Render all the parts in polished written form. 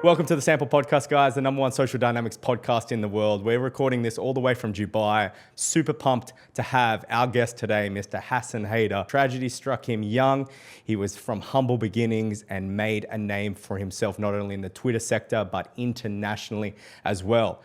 Welcome to the Sample Podcast, guys, the number one social dynamics podcast in the world. We're recording this all the way from Dubai. Super pumped to have our guest today, Mr. Hassan Haider. Tragedy struck him young. He was from humble beginnings and made a name for himself, not only in the Twitter sector, but internationally as well.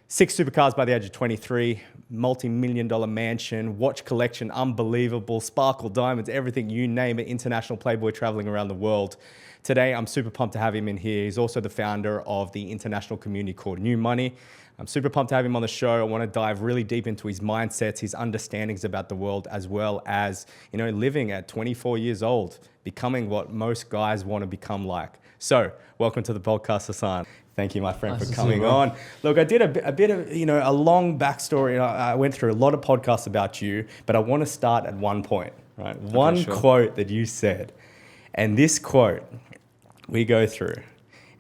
6 supercars by the age of 23, multi-million-dollar mansion, watch collection, unbelievable, sparkle diamonds, everything, you name it, international playboy traveling around the world. Today, I'm super pumped to have him in here. He's also the founder of the international community called New Money. I'm super pumped to have him on the show. I want to dive really deep into his mindsets, his understandings about the world, as well as, living at 24 years old, becoming what most guys want to become like. So, welcome to the podcast, Hassan. Thank you, my friend, for coming on. Look, I did a bit of, a long backstory. I went through a lot of podcasts about you, but I want to start at one point, right? One quote that you said. And this quote we go through.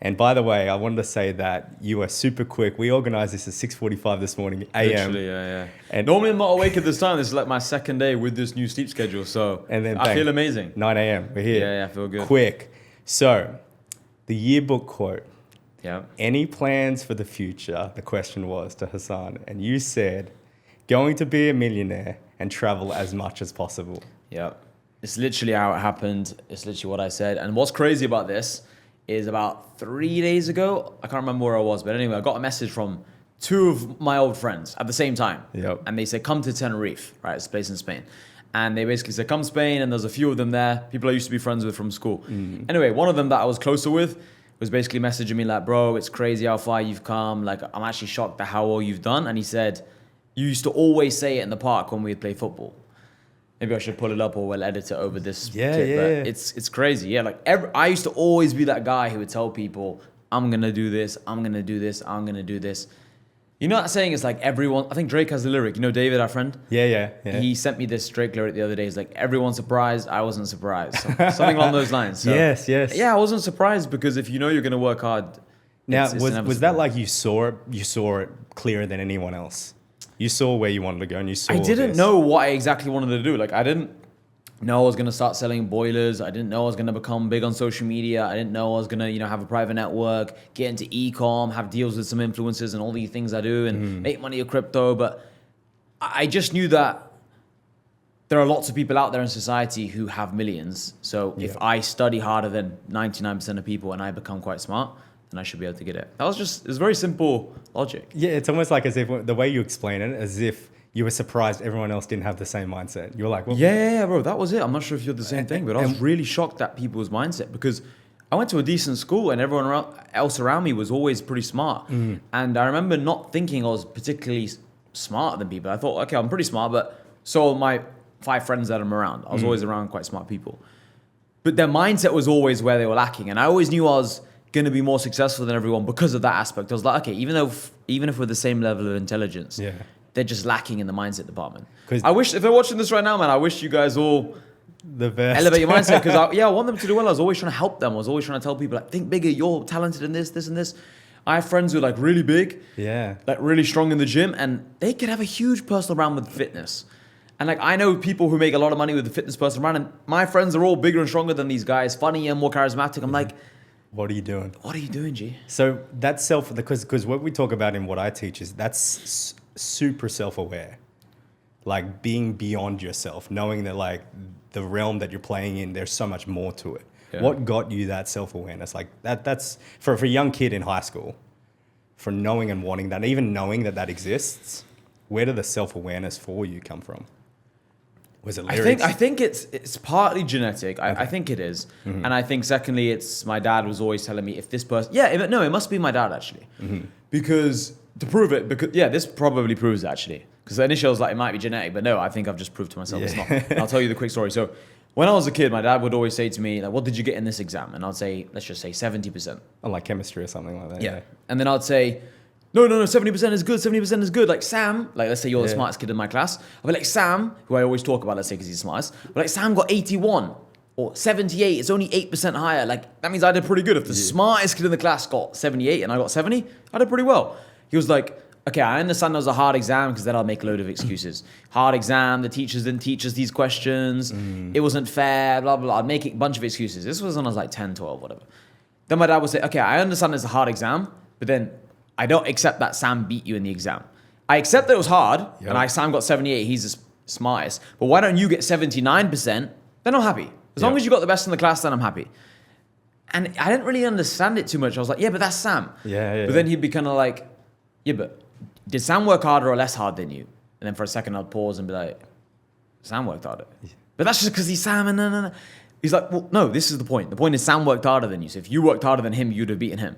And by the way, I wanted to say that you are super quick. We organized this at 6:45 this morning, a.m. Literally, yeah. And normally I'm not awake at this time. This is like my second day with this new sleep schedule. So and then I feel amazing. 9 a.m. We're here. Yeah, I feel good. Quick. So, the yearbook quote. Yeah. Any plans for the future? The question was to Hassan. And you said, going to be a millionaire and travel as much as possible. Yeah. It's literally how it happened. It's literally what I said. And what's crazy about this is about 3 days ago, I can't remember where I was, but anyway, I got a message from 2 of my old friends at the same time. Yep. And they said, come to Tenerife, right? It's a place in Spain. And they basically said, come to Spain. And there's a few of them there, people I used to be friends with from school. Anyway, one of them that I was closer with was basically messaging me like, bro, it's crazy how far you've come. Like, I'm actually shocked at how well you've done. And he said, you used to always say it in the park when we'd play football. Maybe I should pull it up or we'll edit it over this clip. But it's crazy. Yeah, like I used to always be that guy who would tell people, I'm going to do this, I'm going to do this, I'm going to do this. You know that saying? It's like everyone, I think Drake has the lyric. You know David, our friend? Yeah. He sent me this Drake lyric the other day. It's like, everyone's surprised, I wasn't surprised. Something along those lines. So, yes. Yeah, I wasn't surprised because if you know you're going to work hard. Now, was that like you saw it clearer than anyone else? You saw where you wanted to go and you saw I didn't know what I exactly wanted to do. Like, I didn't know I was going to start selling boilers. I didn't know I was going to become big on social media. I didn't know I was going to, have a private network, get into e-com, have deals with some influencers and all these things I do and make money with crypto. But I just knew that there are lots of people out there in society who have millions. So if I study harder than 99% of people and I become quite smart, then I should be able to get it. It's very simple logic. Yeah, it's almost like as if the way you explain it, as if you were surprised everyone else didn't have the same mindset. You were like, well, yeah, bro, that was it. I'm not sure if you're the same thing, but I was really shocked at people's mindset because I went to a decent school and everyone else around me was always pretty smart. And I remember not thinking I was particularly smarter than people. I thought, okay, I'm pretty smart, but so are my 5 friends that I'm around. I was always around quite smart people. But their mindset was always where they were lacking. And I always knew I was going to be more successful than everyone because of that aspect. I was like, okay, even if we're the same level of intelligence, they're just lacking in the mindset department. I wish, if they're watching this right now, man, I wish you guys all the best. Elevate your mindset because I want them to do well. I was always trying to help them. I was always trying to tell people, like, think bigger. You're talented in this, this, and this. I have friends who are like really big, like really strong in the gym, and they could have a huge personal brand with fitness. And like I know people who make a lot of money with the fitness personal brand, and my friends are all bigger and stronger than these guys, funny and more charismatic. I'm like, what are you doing? What are you doing, G? So that's because what we talk about in what I teach is that's super self-aware. Like being beyond yourself, knowing that like the realm that you're playing in, there's so much more to it. Yeah. What got you that self-awareness? Like that's for a young kid in high school, for knowing and wanting that, even knowing that exists, where did the self-awareness for you come from? Was it lyrics? I think it's partly genetic. I think it is. And I think secondly, it's my dad was always telling me if this person... it must be my dad actually. Because to prove it, this probably proves it actually. Because initially I was like, it might be genetic, but no, I think I've just proved to myself it's not. And I'll tell you the quick story. So when I was a kid, my dad would always say to me, like, what did you get in this exam? And I'd say, let's just say 70%. Oh, like chemistry or something like that. Yeah. And then I'd say... No, 70% is good, 70% is good. Like Sam, like let's say you're the smartest kid in my class. I'll be like, Sam, who I always talk about, let's say because he's the smartest. But like Sam got 81 or 78, it's only 8% higher. Like that means I did pretty good. If the smartest kid in the class got 78 and I got 70, I did pretty well. He was like, okay, I understand it was a hard exam because then I'll make a load of excuses. Hard exam, the teachers didn't teach us these questions. It wasn't fair, blah, blah, blah. I'd make a bunch of excuses. This was when I was like 10, 12, whatever. Then my dad would say, okay, I understand it's a hard exam, but then I don't accept that Sam beat you in the exam. I accept that it was hard, and Sam got 78, he's the smartest, but why don't you get 79%? Then I'm happy. As long as you got the best in the class, then I'm happy. And I didn't really understand it too much. I was like, yeah, but that's Sam. But then he'd be kind of like, yeah, but did Sam work harder or less hard than you? And then for a second, I'd pause and be like, Sam worked harder. But that's just because he's Sam and no. He's like, well, no, this is the point. The point is Sam worked harder than you. So if you worked harder than him, you'd have beaten him.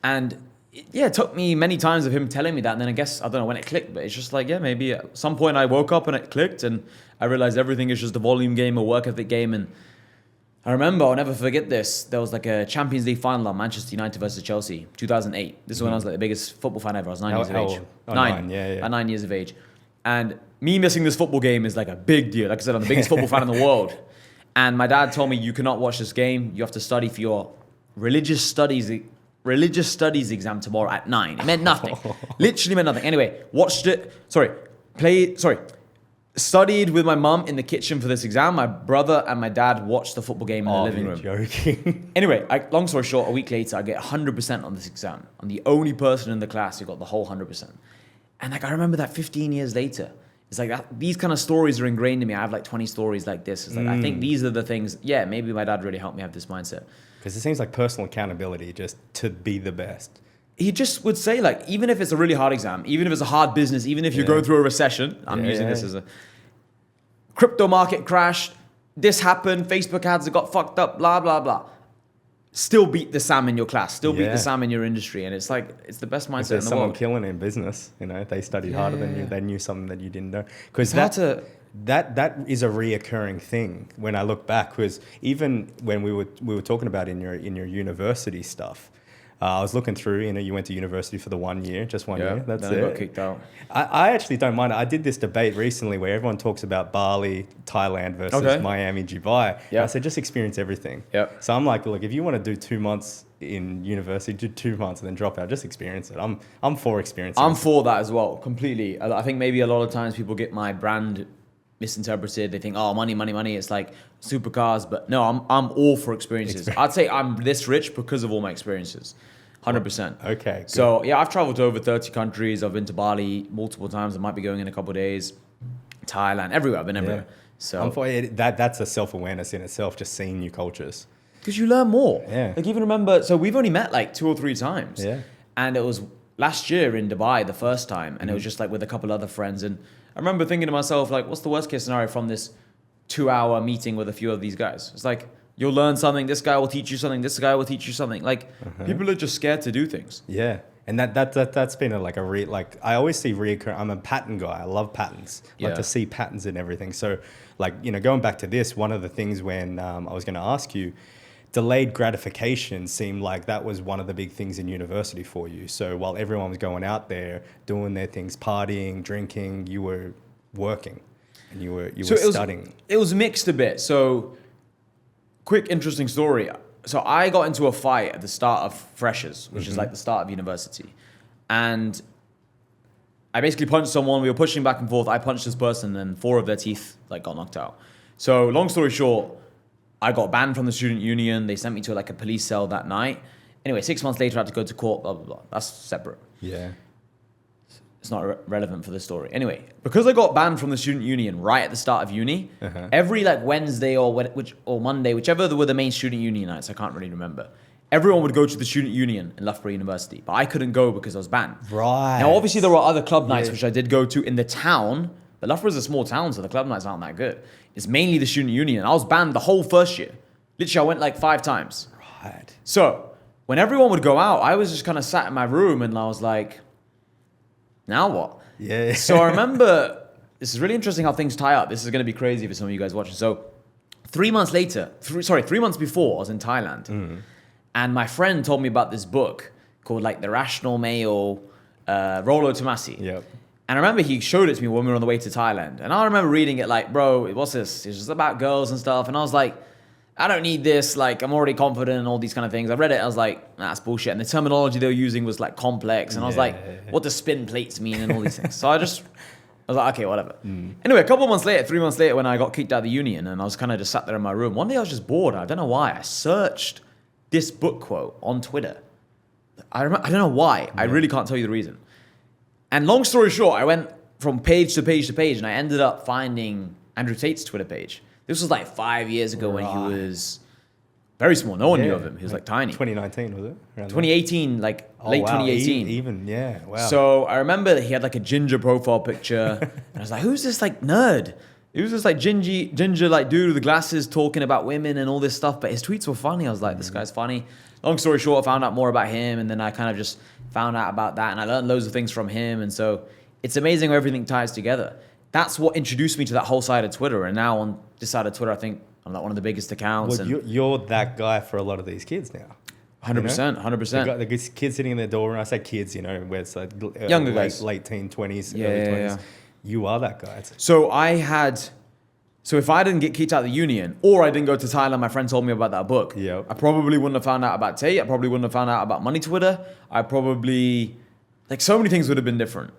And it took me many times of him telling me that. And then I guess, I don't know when it clicked, but it's just like, yeah, maybe at some point I woke up and it clicked and I realized everything is just a volume game, a work ethic game. And I remember, I'll never forget this. There was like a Champions League final on Manchester United versus Chelsea, 2008. This is when I was like the biggest football fan ever. I was 9 years of age. Nine. At 9 years of age. And me missing this football game is like a big deal. Like I said, I'm the biggest football fan in the world. And my dad told me, you cannot watch this game. You have to study for your religious studies exam tomorrow at 9. It meant nothing. Literally meant nothing. Anyway, studied with my mum in the kitchen for this exam. My brother and my dad watched the football game in the living room. Joking. Anyway, long story short, a week later, I get 100% on this exam. I'm the only person in the class who got the whole 100%. And like I remember that 15 years later. It's like that, these kind of stories are ingrained in me. I have like 20 stories like this. It's like I think these are the things. Yeah, maybe my dad really helped me have this mindset. Because it seems like personal accountability just to be the best. He just would say like, even if it's a really hard exam, even if it's a hard business, even if you're going through a recession, I'm using this as a crypto market crashed, this happened, Facebook ads have got fucked up, blah, blah, blah. Still beat the Sam in your class, still beat the Sam in your industry. And it's like, it's the best mindset in the world. If there's someone killing in business, they studied harder than you, they knew something that you didn't know. Because that is a reoccurring thing when I look back. Because even when we were talking about in your university stuff, I was looking through, you went to university for the 1 year, just 1 year. That's it. I got kicked out. I actually don't mind it. I did this debate recently where everyone talks about Bali, Thailand versus Miami, Dubai. I said, just experience everything. So I'm like, look, if you want to do 2 months in university, do 2 months and then drop out, just experience it. I'm for experiencing. I'm for that as well, completely. I think maybe a lot of times people get my brand misinterpreted. They think, oh, money. It's like supercars. But no, I'm all for experiences. I'd say I'm this rich because of all my experiences. 100%. Okay. Good. So yeah, I've traveled to over 30 countries. I've been to Bali multiple times. I might be going in a couple of days. Thailand, everywhere. I've been everywhere. So I'm for it. That's a self-awareness in itself, just seeing new cultures. Because you learn more. Yeah. Like even remember, so we've only met like 2 or 3 times. Yeah. And it was last year in Dubai the first time. And it was just like with a couple other friends. And I remember thinking to myself, like, what's the worst case scenario from this 2-hour meeting with a few of these guys? It's like, you'll learn something. This guy will teach you something. This guy will teach you something. Like people are just scared to do things. Yeah. And that's been I always see reoccurring. I'm a pattern guy. I love patterns. I like to see patterns in everything. So like, going back to this, one of the things when I was going to ask you, delayed gratification seemed like that was one of the big things in university for you. So while everyone was going out there doing their things, partying, drinking, you were working and you were studying. It was mixed a bit. So quick, interesting story. So I got into a fight at the start of freshers, which is like the start of university. And I basically punched someone. We were pushing back and forth. I punched this person and 4 of their teeth got knocked out. So long story short, I got banned from the student union. They sent me to a police cell that night. Anyway, 6 months later, I had to go to court, blah, blah, blah. That's separate. Yeah. It's not relevant for the story. Anyway, because I got banned from the student union right at the start of uni, every Wednesday or Monday, whichever were the main student union nights, I can't really remember, everyone would go to the student union in Loughborough University. But I couldn't go because I was banned. Right. Now, obviously, there were other club nights, which I did go to in the town. But Loughborough is a small town, so the club nights aren't that good. It's mainly the student union. I was banned the whole first year. Literally, I went 5 times. Right. So when everyone would go out, I was just kind of sat in my room and I was like, now what? Yeah. So I remember, this is really interesting how things tie up. This is going to be crazy for some of you guys watching. So 3 months before, I was in Thailand. And my friend told me about this book called The Rational Male, Rollo Tomasi. Yep. And I remember he showed it to me when we were on the way to Thailand. And I remember reading it bro, what's this? It's just about girls and stuff. And I was like, I don't need this. I'm already confident and all these kind of things. I read it. I was like, nah, that's bullshit. And the terminology they were using was complex. And I was like, what does spin plates mean and all these things? So I was like, okay, whatever. Anyway, a couple of months later, 3 months later, when I got kicked out of the union and I was kind of just sat there in my room, one day I was just bored. I don't know why. I searched this book quote on Twitter. I don't know why. I really can't tell you the reason. And long story short, I went from page to page to page, and I ended up finding Andrew Tate's Twitter page. This was like 5 years ago when he was very small. No one knew of him. He was like tiny. 2019, was it? Around 2018, like late 2018. Even, yeah. Wow. So I remember that he had like a ginger profile picture. And I was like, who's this like nerd? Who's this like ginger like dude with the glasses talking about women and all this stuff? But his tweets were funny. I was like, this guy's funny. Long story short, I found out more about him. And then I kind of just found out about that. And I learned loads of things from him. And so it's amazing how everything ties together. That's what introduced me to that whole side of Twitter. And now on this side of Twitter, I think I'm like one of the biggest accounts. Well, you're that guy for a lot of these kids now. 100%, 100%. The kids sitting in their door, and I say kids, you know, where it's like younger guys, late teen 20s, early 20s. Yeah. You are that guy. So if I didn't get kicked out of the union, or I didn't go to Thailand, my friend told me about that book. Yep. I probably wouldn't have found out about Tate. I probably wouldn't have found out about Money Twitter. I probably, like, so many things would have been different.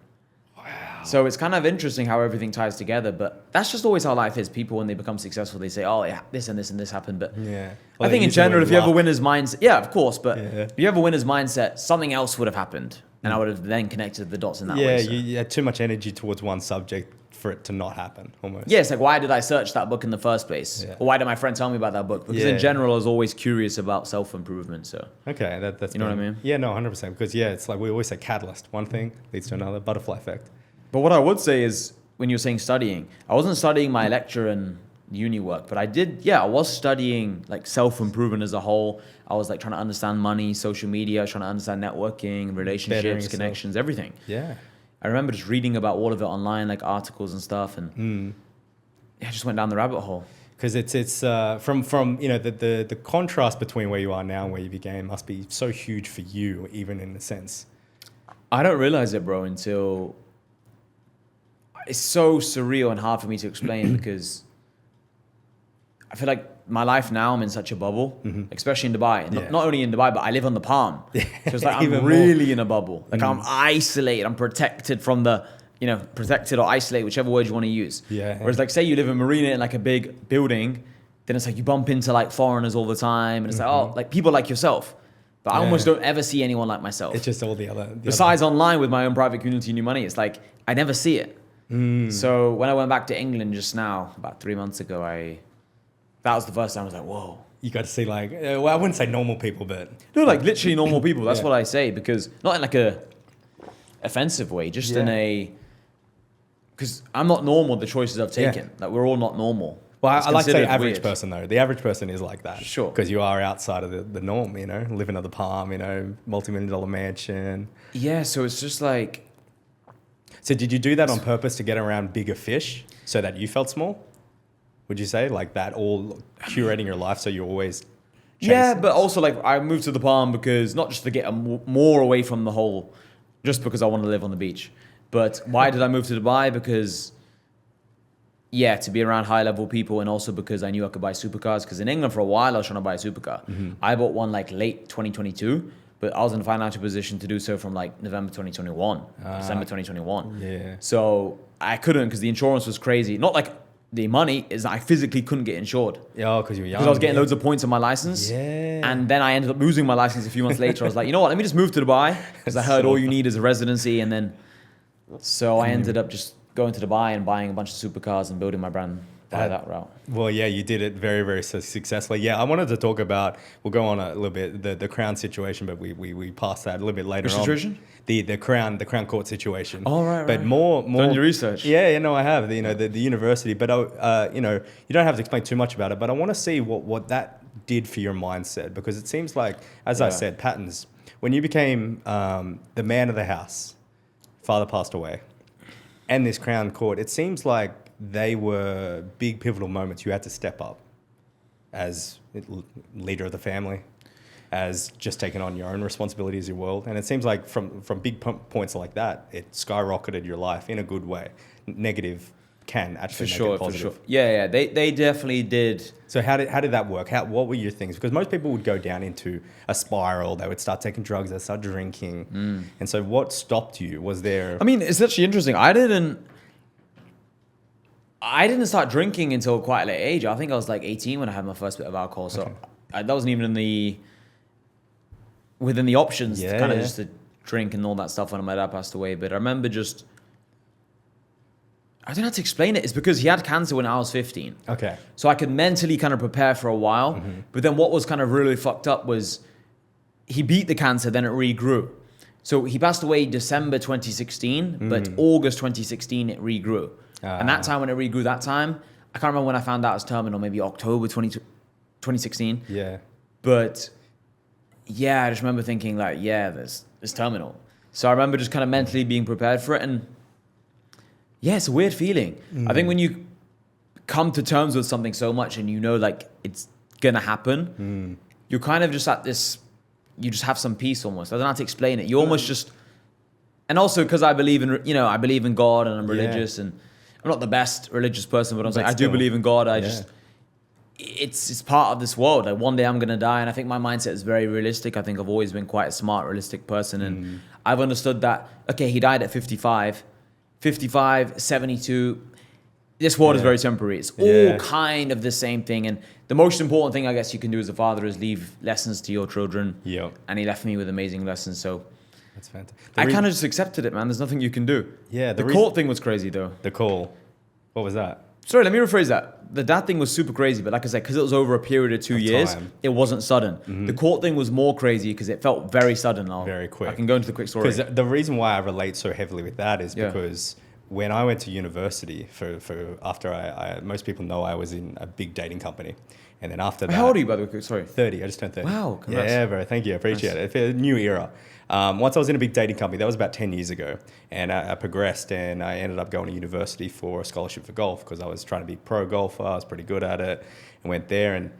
So it's kind of interesting how everything ties together, but that's just always how life is. People, when they become successful, they say, "Oh, yeah, this and this and this happened." But yeah, well, I think in general, if you have a winner's mindset, yeah, of course. But if you have a winner's mindset, something else would have happened, and I would have then connected the dots in that way. Yeah, you had too much energy towards one subject for it to not happen, almost. Yeah, it's like, why did I search that book in the first place? Yeah. Or why did my friend tell me about that book? Because in general, I was always curious about self-improvement. So okay, that's you know what I mean? Yeah, no, 100%. Because it's like we always say, catalyst. One thing leads to another, butterfly effect. But what I would say is, when you're saying studying, I wasn't studying my lecture and uni work, but I was studying like self-improvement as a whole. I was like trying to understand money, social media, trying to understand networking, relationships, connections, everything. Yeah. I remember just reading about all of it online, like articles and stuff, and I just went down the rabbit hole. Because it's from you know the contrast between where you are now and where you began must be so huge for you, even in a sense. I don't realize it, bro, until it's so surreal and hard for me to explain because I feel like my life now, I'm in such a bubble, especially in Dubai. Not only in Dubai, but I live on the Palm. So it's like I'm really in a bubble. Like I'm isolated. I'm protected from the, protected or isolate, whichever word you want to use. Yeah. Whereas like say you live in Marina in like a big building, then it's like you bump into like foreigners all the time. And it's like, like people like yourself. But I almost don't ever see anyone like myself. It's just all the other. Besides online with my own private community, New Money, it's like I never see it. So when I went back to England just now, about 3 months ago, that was the first time I was like, whoa. You got to see like, well, I wouldn't say normal people, but... No, like literally normal people. That's what I say, because not in like a offensive way, just in a... Because I'm not normal, the choices I've taken. Like we're all not normal. Well, I like to say average person though. The average person is like that. Sure. Because you are outside of the norm, living on the Palm, multi-million-dollar mansion. Yeah, so it's just like... So did you do that on purpose to get around bigger fish so that you felt small? Would you say like that, all curating your life so you're always chasing? Yeah, but also like I moved to the Palm because not just to get more away from the whole, just because I want to live on the beach. But why did I move to Dubai? Because to be around high level people, and also because I knew I could buy supercars. Because in England for a while I was trying to buy a supercar. I bought one like late 2022. But I was in a financial position to do so from like November 2021, December 2021. Yeah. So I couldn't because the insurance was crazy. Not like the money, is I physically couldn't get insured. Yeah, because you were young. Because I was getting loads of points on my license. Yeah. And then I ended up losing my license a few months later. I was like, you know what, let me just move to Dubai. Because I heard all you need is a residency. And then, so I ended up just going to Dubai and buying a bunch of supercars and building my brand by that route. Well, yeah, you did it very, very successfully. Yeah, I wanted to talk about, we'll go on a little bit, the Crown situation, but we passed that a little bit later on. Which situation? The Crown Court situation. Oh, right. But more... Done your research? Yeah, no, I have. The university. But, you don't have to explain too much about it, but I want to see what that did for your mindset, because it seems like, as I said, patterns. When you became the man of the house, father passed away, and this Crown Court, it seems like they were big pivotal moments. You had to step up as leader of the family, as just taking on your own responsibilities in your world. And it seems like from big points like that, it skyrocketed your life in a good way. Negative can actually make it positive. For sure. Yeah, they definitely did. So how did that work? What were your things? Because most people would go down into a spiral. They would start taking drugs. They'd start drinking. And so what stopped you? Was there... I mean, it's actually interesting. I didn't start drinking until quite a late age. I think I was like 18 when I had my first bit of alcohol. So that wasn't even in the within the options Yeah, kind of yeah. just to drink and all that stuff when my dad passed away. But I remember just, I don't know how to explain it. It's because he had cancer when I was 15. Okay. So I could mentally kind of prepare for a while. But then what was kind of really fucked up was he beat the cancer, then it regrew. So he passed away December 2016, but August 2016, it regrew. And that time when it regrew, I can't remember when I found out it was terminal, maybe October 2016. Yeah. But yeah, I just remember thinking like, yeah, there's terminal. So I remember just kind of mentally being prepared for it. And yeah, it's a weird feeling. I think when you come to terms with something so much and you know like it's gonna happen, you're kind of just at this, you just have some peace almost. I don't know how to explain it. You almost just, and also because I believe in, I believe in God and I'm religious and I'm not the best religious person, but I'm saying I do believe in God. It's part of this world. Like one day I'm gonna die, and I think my mindset is very realistic. I think I've always been quite a smart, realistic person, and I've understood that. Okay, he died at 55, 72. This world is very temporary. It's all kind of the same thing, and the most important thing I guess you can do as a father is leave lessons to your children. Yeah. And he left me with amazing lessons, so That's fantastic. I kind of just accepted it, man. There's nothing you can do. Yeah. The court thing was crazy, though. The call. What was that? Sorry, let me rephrase that. The dad thing was super crazy, but like I said, because it was over a period of 2 years, time. it wasn't sudden. The court thing was more crazy because it felt very sudden. Very quick. I can go into the quick story. Because the reason why I relate so heavily with that is because when I went to university for after most people know I was in a big dating company. And then after that... How old are you, by the way? Sorry. 30. I just turned 30. Wow, congrats. Yeah, bro. Thank you. I appreciate it. It's a new era. Once I was in a big dating company, that was about 10 years ago. And I progressed and I ended up going to university for a scholarship for golf because I was trying to be pro golfer. I was pretty good at it. And went there. And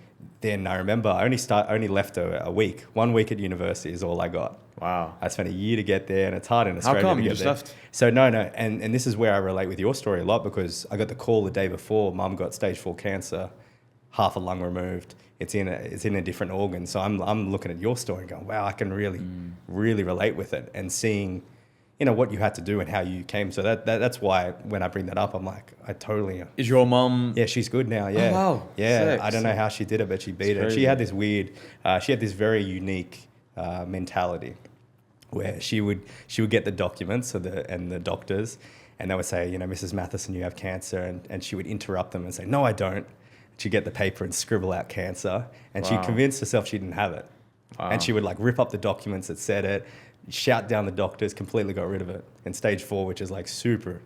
then I remember I only left a week. 1 week at university is all I got. Wow. I spent a year to get there, and it's hard in Australia. How come to you get just there. left? So no, and this is where I relate with your story a lot because I got the call the day before. Mum got stage 4 cancer, half a lung removed. It's in a different organ. So I'm looking at your story and going, wow, I can really relate with it, and seeing, what you had to do and how you came. So that's why when I bring that up, I'm like, I totally. Is your mum? Yeah, she's good now. Yeah. Oh, wow. Yeah, Sick. I don't know how she did it, but she beat it. She had this weird. She had this very unique mentality, where she would get the documents and the doctors, and they would say, Mrs. Matheson, you have cancer, and she would interrupt them and say, no, I don't. She'd get the paper and scribble out cancer, and she convinced herself she didn't have it. Wow. And she would rip up the documents that said it, shout down the doctors, completely got rid of it. And stage 4, which is super,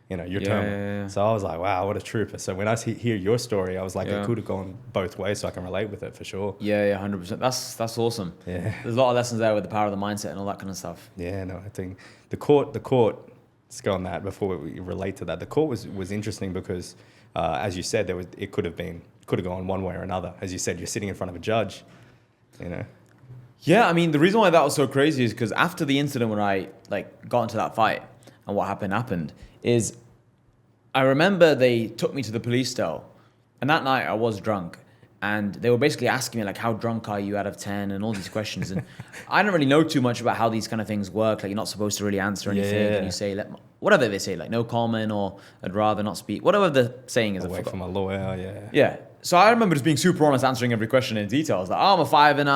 your terminal. Yeah. So I was like, wow, what a trooper. So when I hear your story, I was like, it could have gone both ways, so I can relate with it for sure. Yeah, 100%. That's awesome. Yeah. There's a lot of lessons there with the power of the mindset and all that kind of stuff. Yeah, no, I think the court, let's go on that before we relate to that. The court was interesting because, as you said, it could have gone one way or another. As you said, you're sitting in front of a judge, Yeah, I mean, the reason why that was so crazy is because after the incident when I got into that fight and what happened is I remember they took me to the police cell, and that night I was drunk, and they were basically asking me how drunk are you out of 10 and all these questions, and I don't really know too much about how these kind of things work. You're not supposed to really answer anything, and you say whatever they say, no comment, or I'd rather not speak, whatever the saying is. Away from a lawyer, yeah. Yeah. So I remember just being super honest, answering every question in detail. I was like, I'm a 5.5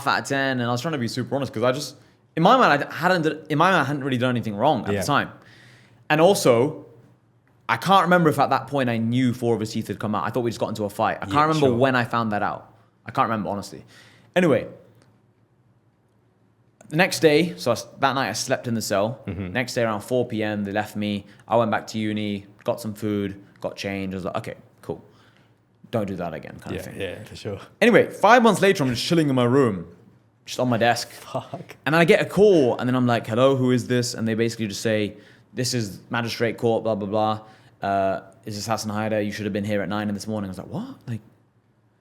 out of 10, and I was trying to be super honest because in my mind, I hadn't really done anything wrong at the time, and also, I can't remember if at that point I knew 4 of his teeth had come out. I thought we just got into a fight. I can't remember when I found that out. I can't remember, honestly. Anyway, the next day, that night I slept in the cell. Next day around 4 p.m, they left me. I went back to uni, got some food, got changed. I was like, okay, cool. Don't do that again, kind of thing. Yeah, for sure. Anyway, 5 months later, I'm just chilling in my room, just on my desk. Fuck. And then I get a call, and then I'm like, hello, who is this? And they basically just say, this is magistrate court, blah, blah, blah. Is this Hassan Haider? You should have been here at 9 in this morning. I was like, what?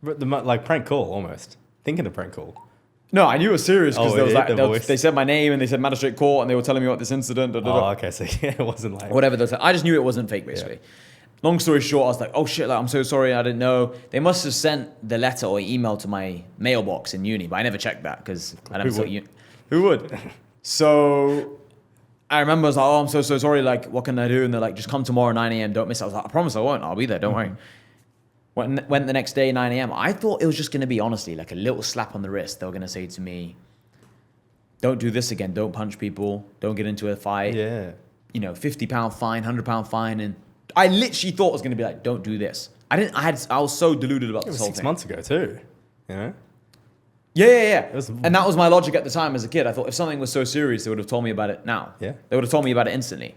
But prank call almost. Thinking of prank call. No, I knew it was serious because voice. they said my name and they said magistrate court and they were telling me about this incident. Oh, okay. So it wasn't whatever they said. I just knew it wasn't fake, basically. Yeah. Long story short, I was like, oh shit, I'm so sorry, I didn't know. They must have sent the letter or email to my mailbox in uni, but I never checked that because I never thought who would? So I remember I was like, oh, I'm so sorry, what can I do? And they're like, just come tomorrow 9 a.m, don't miss it. I was like, I promise I won't, I'll be there, don't worry. Went the next day, 9 a.m. I thought it was just going to be, honestly, a little slap on the wrist. They were going to say to me, don't do this again. Don't punch people. Don't get into a fight. Yeah. You know, £50 fine, £100 fine. And I literally thought it was going to be like, don't do this. I was so deluded about this whole thing. 6 months ago too, you know? Yeah. And that was my logic at the time as a kid. I thought if something was so serious, they would have told me about it now. Yeah. They would have told me about it instantly.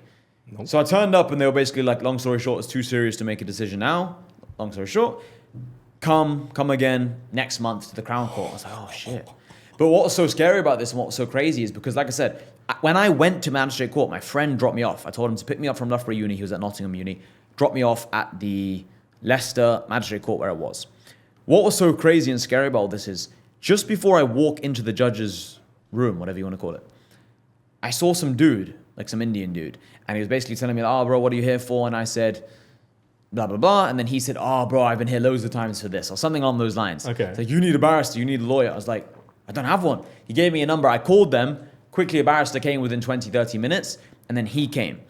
Nope. So I turned up and they were basically like, long story short, it's too serious to make a decision now. Long story short, come again next month to the Crown Court. I was like, oh shit. But what was so scary about this and what was so crazy is because, like I said, when I went to Magistrate Court, my friend dropped me off. I told him to pick me up from Loughborough Uni. He was at Nottingham Uni. Dropped me off at the Leicester Magistrate Court where it was. What was so crazy and scary about this is just before I walk into the judge's room, whatever you want to call it, I saw some dude, like some Indian dude, and he was basically telling me, oh, bro, what are you here for? And I said, blah, blah, blah. And then he said, oh, bro, I've been here loads of times for this, or something along those lines. Okay. So you need a barrister, you need a lawyer. I was like, I don't have one. He gave me a number. I called them. Quickly, a barrister came within 20, 30 minutes, and then he came.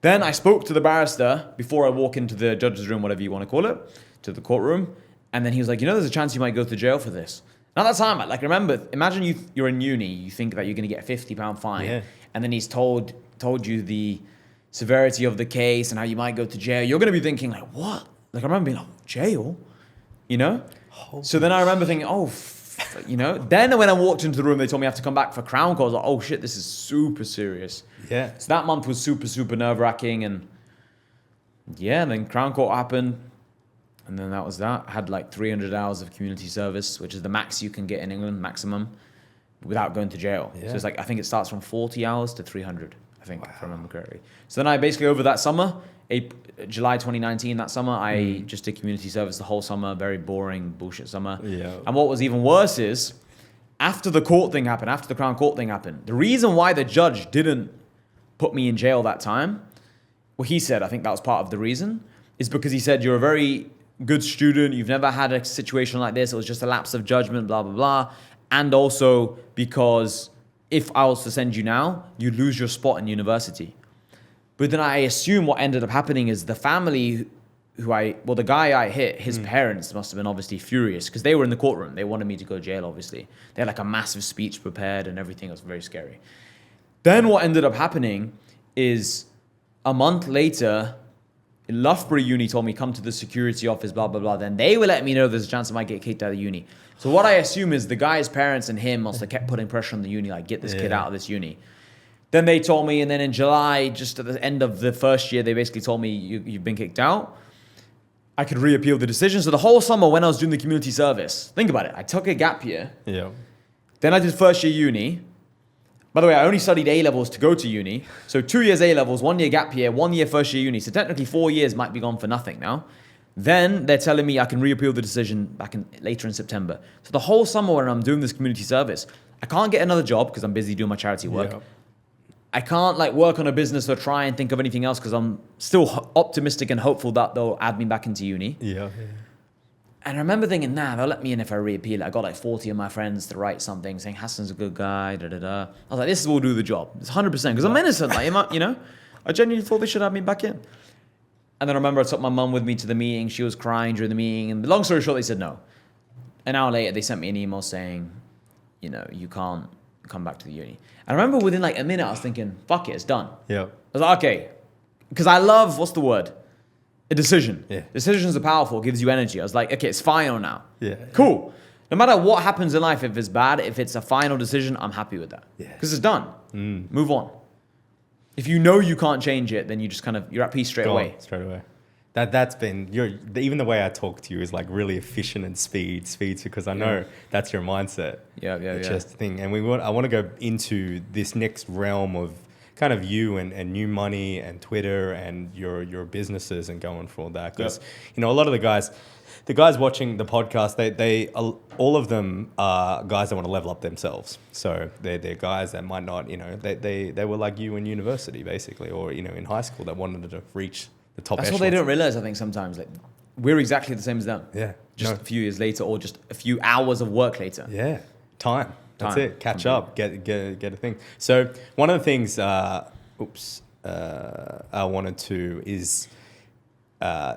Then I spoke to the barrister before I walk into the judge's room, whatever you want to call it, to the courtroom. And then he was like, you know, there's a chance you might go to jail for this. And at that time, like, remember, imagine you're in uni, you think that you're going to get a £50 fine. Yeah. And then he's told you the severity of the case and how you might go to jail. You're going to be thinking, like, what? Like, I remember being like, jail? You know? So then I remember thinking, you know? Then when I walked into the room, they told me I have to come back for Crown Court. I was like, oh shit, this is super serious. Yeah. So that month was super, super nerve-wracking. And yeah, then Crown Court happened. And then that was that. I had like 300 hours of community service, which is the max you can get in England, maximum, without going to jail. Yeah. So it's like, I think it starts from 40 hours to 300, I think, if I remember correctly. So then I basically, over that summer, July 2019, that summer, I just did community service the whole summer, very boring, bullshit summer. Yeah. And what was even worse is, after the court thing happened, after the Crown Court thing happened, the reason why the judge didn't put me in jail that time, well, he said, I think that was part of the reason, is because he said, you're a very good student, you've never had a situation like this, it was just a lapse of judgment, blah, blah, blah. And also because if I was to send you now, you'd lose your spot in university. But then I assume what ended up happening is the family the guy I hit, his parents must have been obviously furious because they were in the courtroom. They wanted me to go to jail, obviously. They had like a massive speech prepared and everything. It was very scary. Then what ended up happening is a month later, Loughborough Uni told me, come to the security office, blah, blah, blah. Then they will let me know there's a chance I might get kicked out of uni. So what I assume is the guy's parents and him must have kept putting pressure on the uni, like get this kid out of this uni. Then they told me, and then in July, just at the end of the first year, they basically told me, you've been kicked out. I could reappeal the decision. So the whole summer when I was doing the community service, think about it. I took a gap year. Yeah. Then I did first year uni. By the way, I only studied A-levels to go to uni. So 2 years A-levels, 1 year gap year, 1 year first year uni. So technically 4 years might be gone for nothing now. Then they're telling me I can reappeal the decision later in September. So the whole summer when I'm doing this community service, I can't get another job because I'm busy doing my charity work. Yeah. I can't like work on a business or try and think of anything else because I'm still optimistic and hopeful that they'll add me back into uni. Yeah. And I remember thinking, they'll let me in if I reappeal it. I got like 40 of my friends to write something saying Hassan's a good guy, da-da-da. I was like, this will do the job. It's 100% because I'm innocent. Like, you know, I genuinely thought they should have me back in. And then I remember I took my mum with me to the meeting. She was crying during the meeting. And long story short, they said no. An hour later, they sent me an email saying, you know, you can't come back to the uni. And I remember within like a minute, I was thinking, fuck it, it's done. Yeah. I was like, okay. Because I love, what's the word? A decision. Yeah. Decisions are powerful, gives you energy. I was like, okay, it's final now. Yeah. Cool. No matter what happens in life, if it's bad, if it's a final decision, I'm happy with that. Yeah. Because it's done. Move on. If you know you can't change it, then you just you're at peace straight away. Straight away. That's been even the way I talk to you is like really efficient and speeds because I know that's your mindset. Yeah. Just thing. And I want to go into this next realm of kind of you and new money and Twitter and your businesses and going for all that because you know a lot of the guys watching the podcast they all of them are guys that want to level up themselves. So they're guys that might not, you know, they were like you in university basically, or you know in high school that wanted to reach the top. That's what they don't realize. I think sometimes like we're exactly the same as them. Yeah. Just a few years later, or just a few hours of work later. Yeah. Time. That's it. Catch up. Get a thing. So one of the things, I wanted to is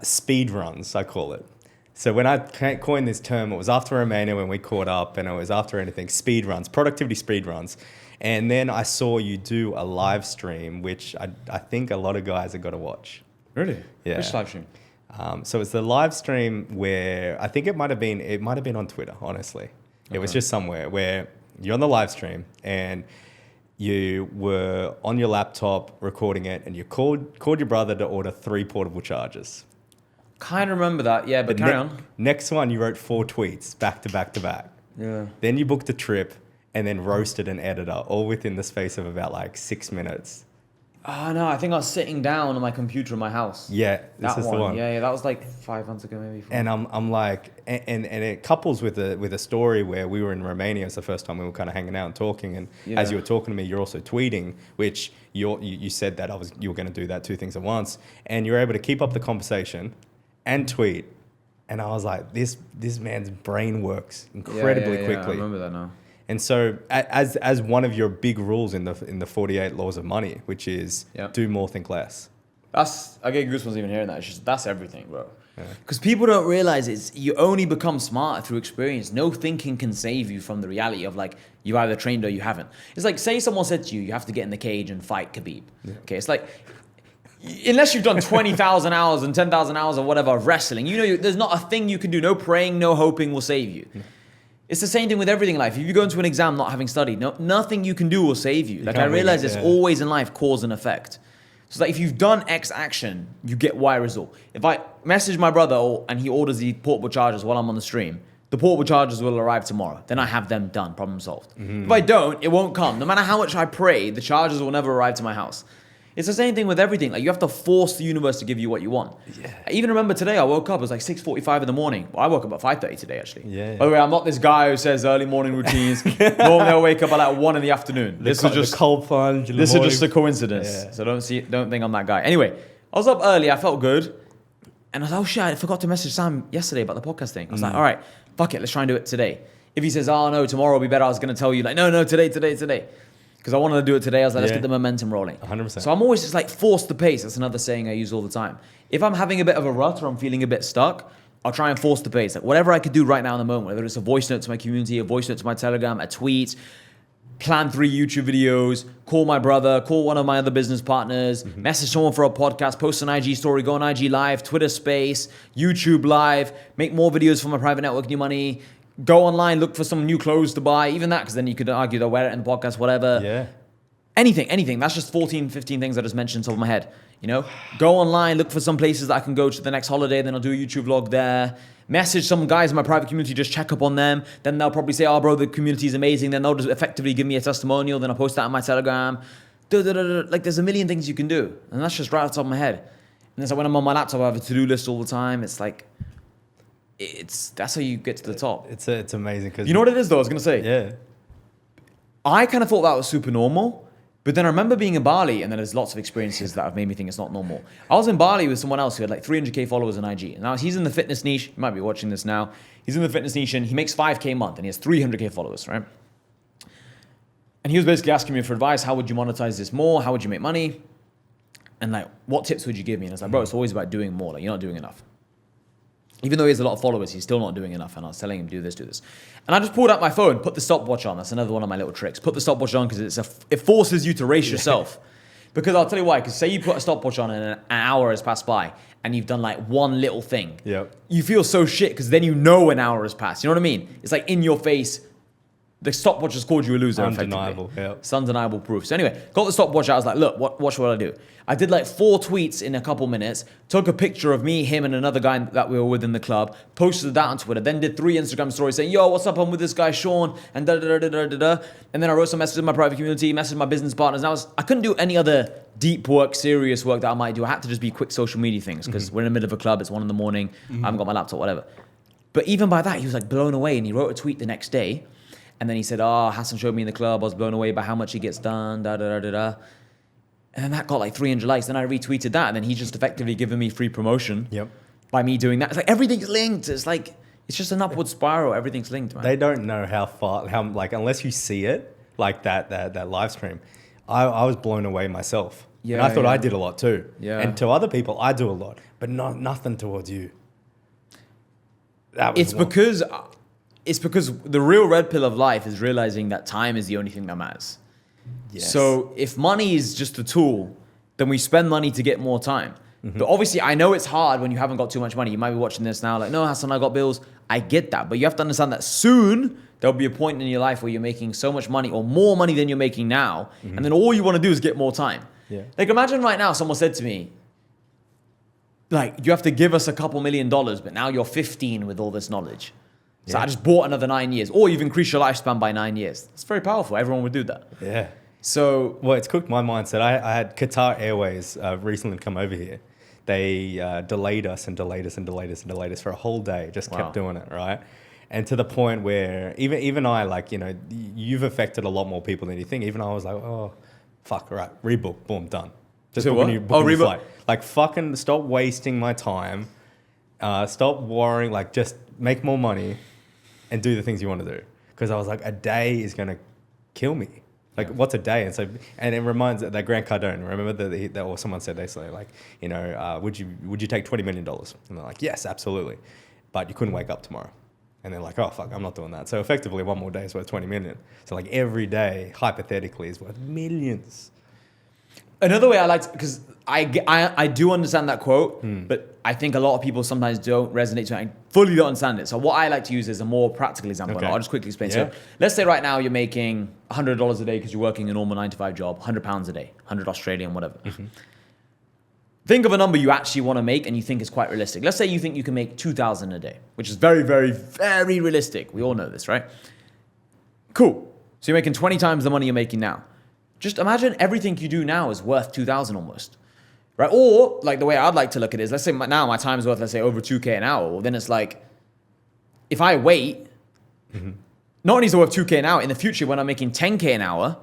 speed runs. I call it. So when I coined this term, it was after Romania when we caught up, and it was after anything speed runs, productivity speed runs. And then I saw you do a live stream, which I think a lot of guys have got to watch. Really? Yeah. Which live stream? So it's the live stream where I think it might have been on Twitter, honestly. It was just somewhere where you're on the live stream and you were on your laptop recording it, and you called your brother to order 3 portable chargers. Kind of remember that, yeah, but carry on. Next one, you wrote 4 tweets back to back to back. Yeah. Then you booked a trip and then roasted an editor, all within the space of about like 6 minutes. Oh, no, I think I was sitting down on my computer in my house. Yeah, this is the one. Yeah, that was like 5 months ago, maybe. 4. And I'm like, and it couples with a story where we were in Romania. It's the first time we were kind of hanging out and talking. And as you were talking to me, you're also tweeting, which you said that you were going to do that 2 things at once. And you're able to keep up the conversation and tweet. And I was like, this man's brain works incredibly quickly. I remember that now. And so, as one of your big rules in the 48 laws of money, which is do more, think less. I get goosebumps even hearing that. It's just, that's everything, bro. Because people don't realize you only become smarter through experience. No thinking can save you from the reality of like you either trained or you haven't. It's like, say someone said to you, you have to get in the cage and fight Khabib. Yeah. Okay, it's like, unless you've done 20,000 hours and 10,000 hours or whatever of wrestling, there's not a thing you can do. No praying, no hoping will save you. Yeah. It's the same thing with everything in life. If you go into an exam not having studied, nothing you can do will save you. Like I realize there's always in life cause and effect. So like if you've done X action, you get Y result. If I message my brother and he orders the portable chargers while I'm on the stream, the portable chargers will arrive tomorrow. Then I have them done, problem solved. Mm-hmm. If I don't, it won't come. No matter how much I pray, the chargers will never arrive to my house. It's the same thing with everything. Like you have to force the universe to give you what you want. Yeah. I even remember today I woke up, it was like 6:45 in the morning. Well, I woke up at 5:30 today actually. Yeah. By the way, I'm not this guy who says early morning routines. Normally I wake up at like 1 in the afternoon. This is just the cold plunge. This is just a coincidence. Yeah. So don't think I'm that guy. Anyway, I was up early, I felt good. And I was like, oh shit, I forgot to message Sam yesterday about the podcast thing. I was like, all right, fuck it, let's try and do it today. If he says, oh no, tomorrow will be better, I was gonna tell you like, no, today. Because I wanted to do it today. I was like, let's get the momentum rolling. 100%. So I'm always just like, force the pace. That's another saying I use all the time. If I'm having a bit of a rut or I'm feeling a bit stuck, I'll try and force the pace. Like whatever I could do right now in the moment, whether it's a voice note to my community, a voice note to my Telegram, a tweet, plan 3 YouTube videos, call my brother, call one of my other business partners, message someone for a podcast, post an IG story, go on IG Live, Twitter Space, YouTube Live, make more videos for my private network, New Money, go online, look for some new clothes to buy, even that, because then you could argue they'll wear it in the podcast, whatever. Yeah. Anything. That's just 14, 15 things I just mentioned on top of my head. Go online, look for some places that I can go to the next holiday, then I'll do a YouTube vlog there. Message some guys in my private community, just check up on them. Then they'll probably say, oh bro, the community is amazing. Then they'll just effectively give me a testimonial. Then I'll post that on my Telegram. Like there's a million things you can do. And that's just right off the top of my head. And so when I'm on my laptop, I have a to-do list all the time. It's like, that's how you get to the top. It's amazing. Cause you know what it is though, I was going to say? Yeah. I kind of thought that was super normal. But then I remember being in Bali, and then there's lots of experiences that have made me think it's not normal. I was in Bali with someone else who had like 300K followers on IG. Now he's in the fitness niche. You might be watching this now. He's in the fitness niche and he makes 5K a month and he has 300K followers, right? And he was basically asking me for advice. How would you monetize this more? How would you make money? And like, what tips would you give me? And I was like, bro, it's always about doing more. Like, you're not doing enough. Even though he has a lot of followers, he's still not doing enough. And I was telling him, do this. And I just pulled out my phone, put the stopwatch on. That's another one of my little tricks. Put the stopwatch on because it forces you to race yourself. Because I'll tell you why. Because say you put a stopwatch on and an hour has passed by and you've done like one little thing. Yep. You feel so shit because then you know an hour has passed. You know what I mean? It's like in your face. The stopwatch has called you a loser. Undeniable. Yep. It's undeniable proof. So anyway, got the stopwatch out. I was like, look, what should I do? I did like 4 tweets in a couple minutes, took a picture of me, him, and another guy that we were with in the club, posted that on Twitter, then did 3 Instagram stories saying, yo, what's up? I'm with this guy, Sean, and da-da-da-da-da-da. And then I wrote some messages in my private community, messaged my business partners. And I couldn't do any other deep work, serious work that I might do. I had to just be quick social media things because we're in the middle of a club. It's 1 a.m. I haven't got my laptop, whatever. But even by that, he was like blown away. And he wrote a tweet the next day. And then he said, oh, Hassan showed me in the club. I was blown away by how much he gets done, da-da-da-da-da. And then that got like 300 likes. Then I retweeted that. And then he just effectively given me free promotion by me doing that. It's like everything's linked. It's like, it's just an upward spiral. Everything's linked, man. They don't know how like, unless you see it, like that live stream, I was blown away myself. Yeah, and I thought I did a lot too. Yeah. And to other people, I do a lot, but nothing towards you. It's because the real red pill of life is realizing that time is the only thing that matters. Yes. So if money is just a tool, then we spend money to get more time. But obviously, I know it's hard when you haven't got too much money. You might be watching this now like, no, Hassan, I got bills. I get that. But you have to understand that soon there'll be a point in your life where you're making so much money or more money than you're making now. And then all you want to do is get more time. Yeah. Like imagine right now someone said to me, like, you have to give us a couple $1 million, but now you're 15 with all this knowledge. So I just bought another 9 years. Or you've increased your lifespan by 9 years. It's very powerful. Everyone would do that. Yeah. So, well, it's cooked my mindset. I had Qatar Airways recently come over here. They delayed us and delayed us and delayed us and delayed us for a whole day. Just kept doing it, right? And to the point where even I, like, you know, you've affected a lot more people than you think. Even I was like, oh, fuck, all right, rebook, boom, done. Just book a new flight. Like, fucking stop wasting my time. Stop worrying. Like, just make more money and do the things you want to do. Because I was like, a day is going to kill me. Like, what's a day? And so, and it reminds that Grant Cardone, remember that or someone said, they say, like, you know, would you take $20 million? And they're like, yes, absolutely. But you couldn't wake up tomorrow. And they're like, oh, fuck, I'm not doing that. So effectively, one more day is worth 20 million. So like every day, hypothetically, is worth millions. Another way I like to, because I do understand that quote, but I think a lot of people sometimes don't resonate to it. I fully don't understand it. So what I like to use is a more practical example. Okay. I'll just quickly explain. Yeah. So let's say right now you're making $100 a day because you're working a normal 9-to-5 job, £100 a day, 100 Australian, whatever. Think of a number you actually want to make and you think is quite realistic. Let's say you think you can make 2,000 a day, which is very, very, very realistic. We all know this, right? Cool. So you're making 20 times the money you're making now. Just imagine everything you do now is worth 2,000 almost, right? Or like the way I'd like to look at it is, let's say now my time is worth, let's say over 2K an hour. Well, then it's like, if I wait, not only is it worth 2K an hour, in the future when I'm making 10K an hour,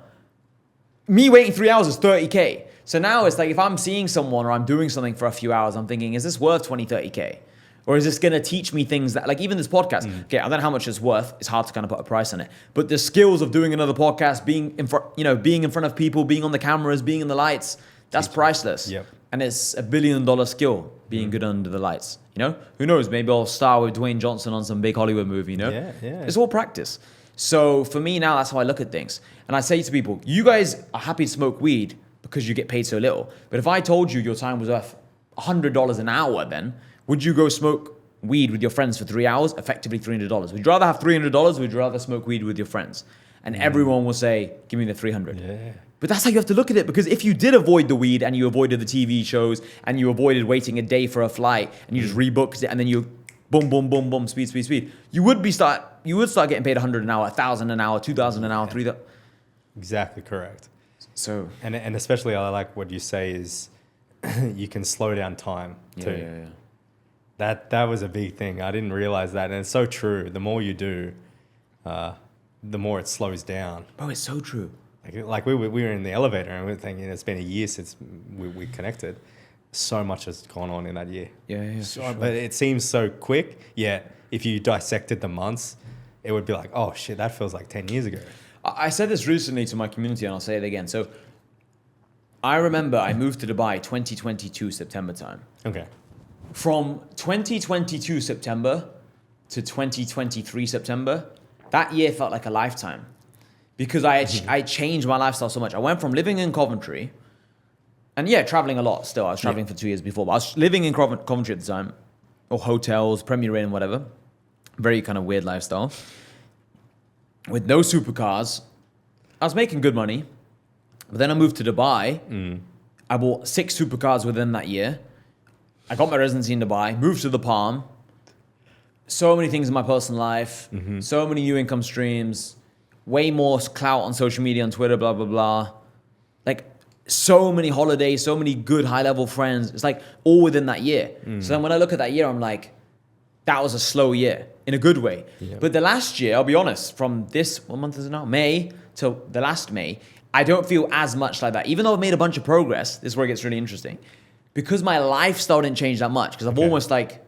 me waiting 3 hours is 30K. So now it's like if I'm seeing someone or I'm doing something for a few hours, I'm thinking, is this worth 20, 30K? Or is this going to teach me things that, like even this podcast, okay, I don't know how much it's worth. It's hard to kind of put a price on it. But the skills of doing another podcast, being in front, being in front of people, being on the cameras, being in the lights, that's priceless. Yep. And it's $1 billion skill, being good under the lights. Who knows? Maybe I'll star with Dwayne Johnson on some big Hollywood movie, Yeah. It's all practice. So for me now, that's how I look at things. And I say to people, you guys are happy to smoke weed because you get paid so little. But if I told you your time was worth $100 an hour, then would you go smoke weed with your friends for 3 hours? Effectively $300. Would you rather have $300 or would you rather smoke weed with your friends? And everyone will say, give me the 300. Yeah. But that's how you have to look at it, because if you did avoid the weed and you avoided the TV shows and you avoided waiting a day for a flight and you just rebooked it and then you boom, boom, boom, boom, speed, you would start getting paid 100 an hour, 1,000 an hour, 2,000 an hour, 3,000. Exactly correct. So and especially I like what you say is you can slow down time too. Yeah. That was a big thing. I didn't realize that, and it's so true. The more you do, the more it slows down. Bro, it's so true. Like we were in the elevator and we were thinking it's been a year since we connected. So much has gone on in that year. Yeah. Sure. But it seems so quick. Yeah. If you dissected the months, it would be like, oh shit, that feels like 10 years ago. I said this recently to my community and I'll say it again. So I remember I moved to Dubai 2022 September time. Okay. From 2022 September to 2023 September, that year felt like a lifetime because I changed my lifestyle so much. I went from living in Coventry and traveling a lot still. I was traveling for 2 years before, but I was living in Coventry at the time, or hotels, Premier Inn, whatever. Very kind of weird lifestyle. With no supercars, I was making good money. But then I moved to Dubai. I bought 6 supercars within that year. I got my residency in Dubai, moved to the Palm. So many things in my personal life, so many new income streams, way more clout on social media, on Twitter, blah, blah, blah. Like so many holidays, so many good high-level friends. It's like all within that year. So then when I look at that year, I'm like, that was a slow year in a good way. Yep. But the last year, I'll be honest, from this, what month is it now? May till the last May, I don't feel as much like that. Even though I've made a bunch of progress, this is where it gets really interesting. Because my lifestyle didn't change that much. Because I've almost like,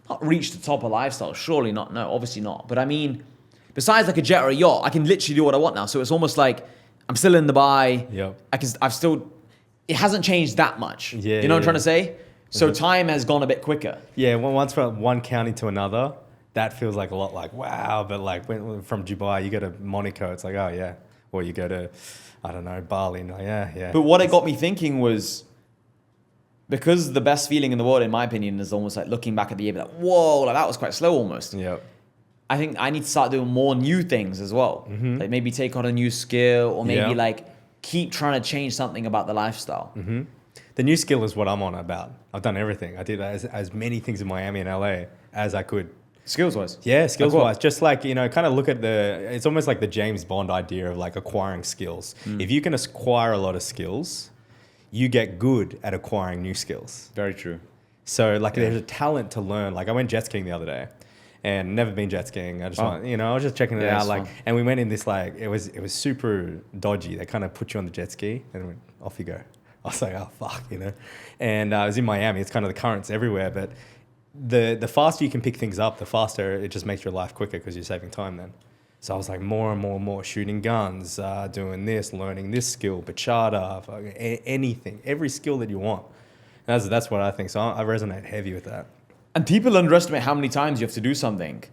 not reached the top of lifestyle. Surely not. No, obviously not. But I mean, besides like a jet or a yacht, I can literally do what I want now. So it's almost like I'm still in Dubai. Yep. It hasn't changed that much. Yeah, you know what I'm trying to say? So time has gone a bit quicker. Yeah, once from one county to another, that feels like a lot like, wow. But like from Dubai, you go to Monaco, it's like, oh yeah, or you go to, I don't know, Bali. And like, yeah. But what it got me thinking was, because the best feeling in the world, in my opinion, is almost like looking back at the year, like, whoa, like that was quite slow almost. Yeah. I think I need to start doing more new things as well. Mm-hmm. Like maybe take on a new skill, or maybe Yeah. like keep trying to change something about the lifestyle. Mm-hmm. The new skill is what I'm on about. I've done everything. I did as many things in Miami and LA as I could. Skills-wise. Yeah, skills-wise. Just like, you know, kind of look at it's almost like the James Bond idea of like acquiring skills. If you can acquire a lot of skills, you get good at acquiring new skills. Very true. So like there's a talent to learn. Like I went jet skiing the other day and never been jet skiing. I just want, you know, I was just checking it out. Like, fun. And we went in this, like, it was super dodgy. They kind of put you on the jet ski and went, off you go. I was like, oh fuck, you know? And I was in Miami. It's kind of the currents everywhere, but the faster you can pick things up, the faster it just makes your life quicker because you're saving time then. So I was like more and more shooting guns, doing this, learning this skill, bachata, anything, every skill that you want. That's what I think. So I resonate heavy with that. And people underestimate how many times you have to do something,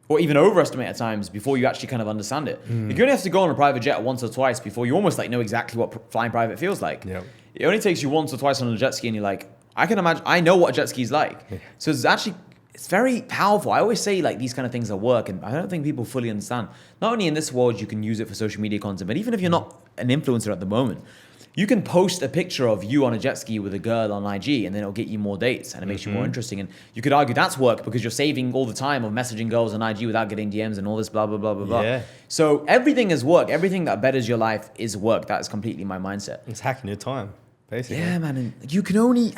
or even overestimate at times before you actually kind of understand it. You only have to go on a private jet once or twice before you almost like know exactly what flying private feels like. Yep. It only takes you once or twice on a jet ski and you're like, I can imagine, I know what a jet ski is like. Yeah. So it's very powerful. I always say like these kind of things are work, and I don't think people fully understand. Not only in this world you can use it for social media content, but even if you're not an influencer at the moment, you can post a picture of you on a jet ski with a girl on IG, and then it'll get you more dates and it makes you more interesting. And you could argue that's work because you're saving all the time of messaging girls on IG without getting DMs and all this blah, blah, blah, blah, blah. Yeah. So everything is work. Everything that betters your life is work. That is completely my mindset. It's hacking your time, basically. Yeah, man. And you can only...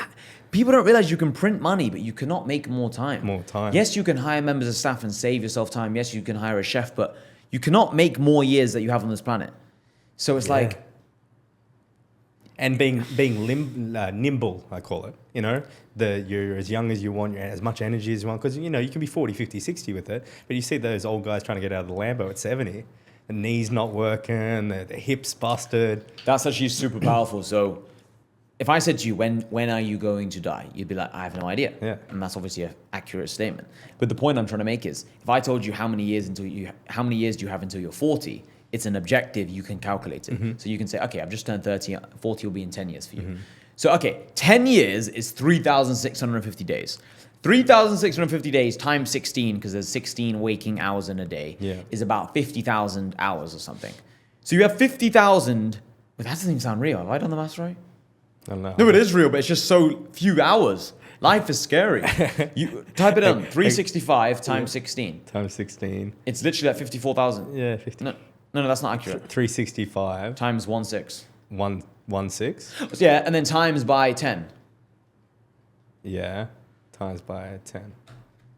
People don't realize you can print money, but you cannot make more time. More time. Yes, you can hire members of staff and save yourself time. Yes, you can hire a chef, but you cannot make more years that you have on this planet. So it's like... And being nimble, I call it. You know, you're as young as you want, you're as much energy as you want. Because, you know, you can be 40, 50, 60 with it. But you see those old guys trying to get out of the Lambo at 70. The knees not working, the hips busted. That's actually super powerful. So if I said to you, when are you going to die? You'd be like, I have no idea. Yeah. And that's obviously an accurate statement. But the point I'm trying to make is, if I told you how many years do you have until you're 40, it's an objective, you can calculate it. So you can say, okay, I've just turned 30, 40 will be in 10 years for you. So, okay, 10 years is 3,650 days. 3,650 days times 16, because there's 16 waking hours in a day, is about 50,000 hours or something. So you have 50,000, but that doesn't even sound real. Have I done the maths right? I don't know. No, it is real, but it's just so few hours. Life is scary. You type it in, 365 times 16. Times 16. It's literally at 54,000. Yeah, 50. No, that's not accurate. 365. Times 16. 116. Yeah, and then times by 10. Yeah, times by 10.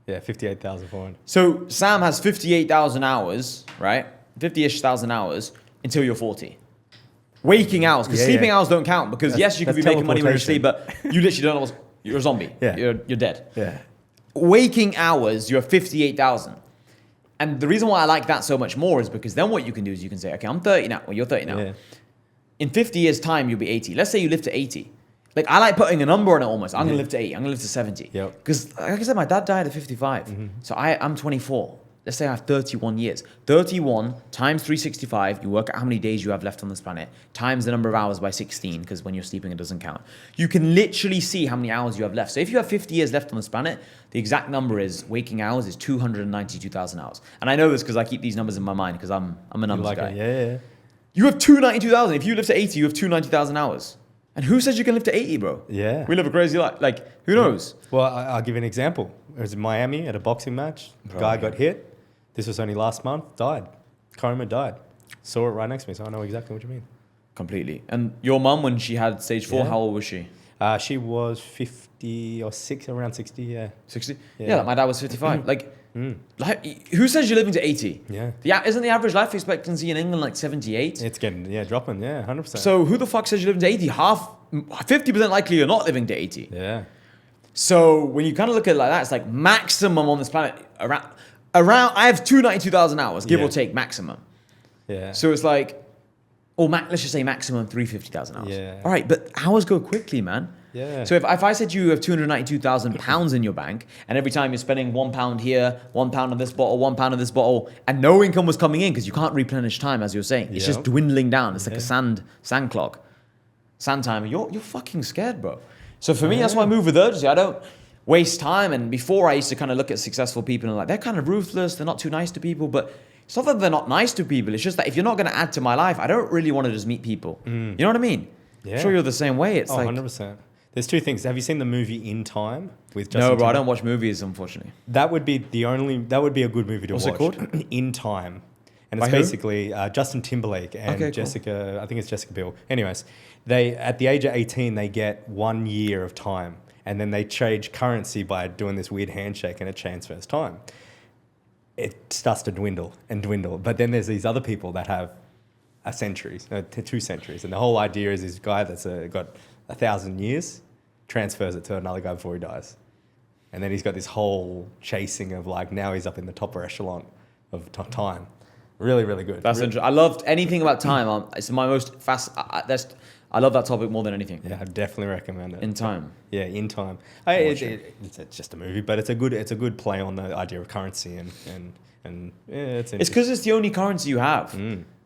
Yeah, 58,400. So Sam has 58,000 hours, right? 50-ish thousand hours until you're 40. Waking hours, because sleeping hours don't count. Because yes, you could be making money when you sleep, but you literally don't know. You're a zombie. Yeah. You're dead. Yeah. Waking hours, you're 58,000. And the reason why I like that so much more is because then what you can do is you can say, okay, I'm 30 now. Well, you're 30 now. Yeah. In 50 years' time, you'll be 80. Let's say you live to 80. Like, I like putting a number on it almost. I'm going to live to 80. I'm going to live to 70. Because, like I said, my dad died at 55. So I'm 24. Let's say I have 31 years. 31 times 365, you work out how many days you have left on this planet, times the number of hours by 16, because when you're sleeping, it doesn't count. You can literally see how many hours you have left. So if you have 50 years left on this planet, the exact number is, waking hours is 292,000 hours. And I know this because I keep these numbers in my mind because I'm a numbers guy. Yeah. You have 292,000. If you live to 80, you have 290,000 hours. And who says you can live to 80, bro? Yeah. We live a crazy life. Like, who knows? Well, I'll give you an example. It was in Miami at a boxing match. Guy got hit. This was only last month. Died. Coma, died. Saw it right next to me, so I know exactly what you mean. Completely. And your mum, when she had stage 4, how old was she? She was 50 or 6, around 60, yeah. 60? Yeah, my dad was 55. Like, who says you're living to 80? Yeah. Isn't the average life expectancy in England like 78? It's getting, dropping, 100%. So who the fuck says you're living to 80? 50% likely you're not living to 80. Yeah. So when you kind of look at it like that, it's like maximum on this planet, around I have 292,000 hours, give or take, maximum. Yeah. So it's like, let's just say maximum 350,000 hours. Yeah. All right, but hours go quickly, man. Yeah. So if I said you have £292,000 in your bank, and every time you're spending £1 here, £1 on this bottle, £1 on this bottle, and no income was coming in because you can't replenish time, as you're saying, it's just dwindling down. It's like a sand clock, sand timer. You're fucking scared, bro. So for me, that's why I move with urgency. I don't waste time. And before I used to kind of look at successful people and like, they're kind of ruthless. They're not too nice to people, but it's not that they're not nice to people. It's just that if you're not going to add to my life, I don't really want to just meet people. You know what I mean? Yeah. I'm sure you're the same way. It's like 100%. There's two things. Have you seen the movie In Time with Justin? No, bro. Timberlake? I don't watch movies, unfortunately. That would be a good movie to watch. What's it called? In Time. And By it's who? basically Justin Timberlake and Okay, cool. Jessica, I think it's Jessica Biel. Anyways, they at the age of 18, they get 1 year of time. And then they change currency by doing this weird handshake and it transfers time. It starts to dwindle and dwindle. But then there's these other people that have a century, 2 centuries. And the whole idea is this guy that's got 1,000 years transfers it to another guy before he dies. And then he's got this whole chasing of like, now he's up in the top echelon of time. Really, really good. That's interesting. I loved anything about time. It's my most I love that topic more than anything. Yeah, I definitely recommend it. In Time. Yeah, In Time. It's just a movie, but it's a good play on the idea of currency and yeah, it's because it's the only currency you have.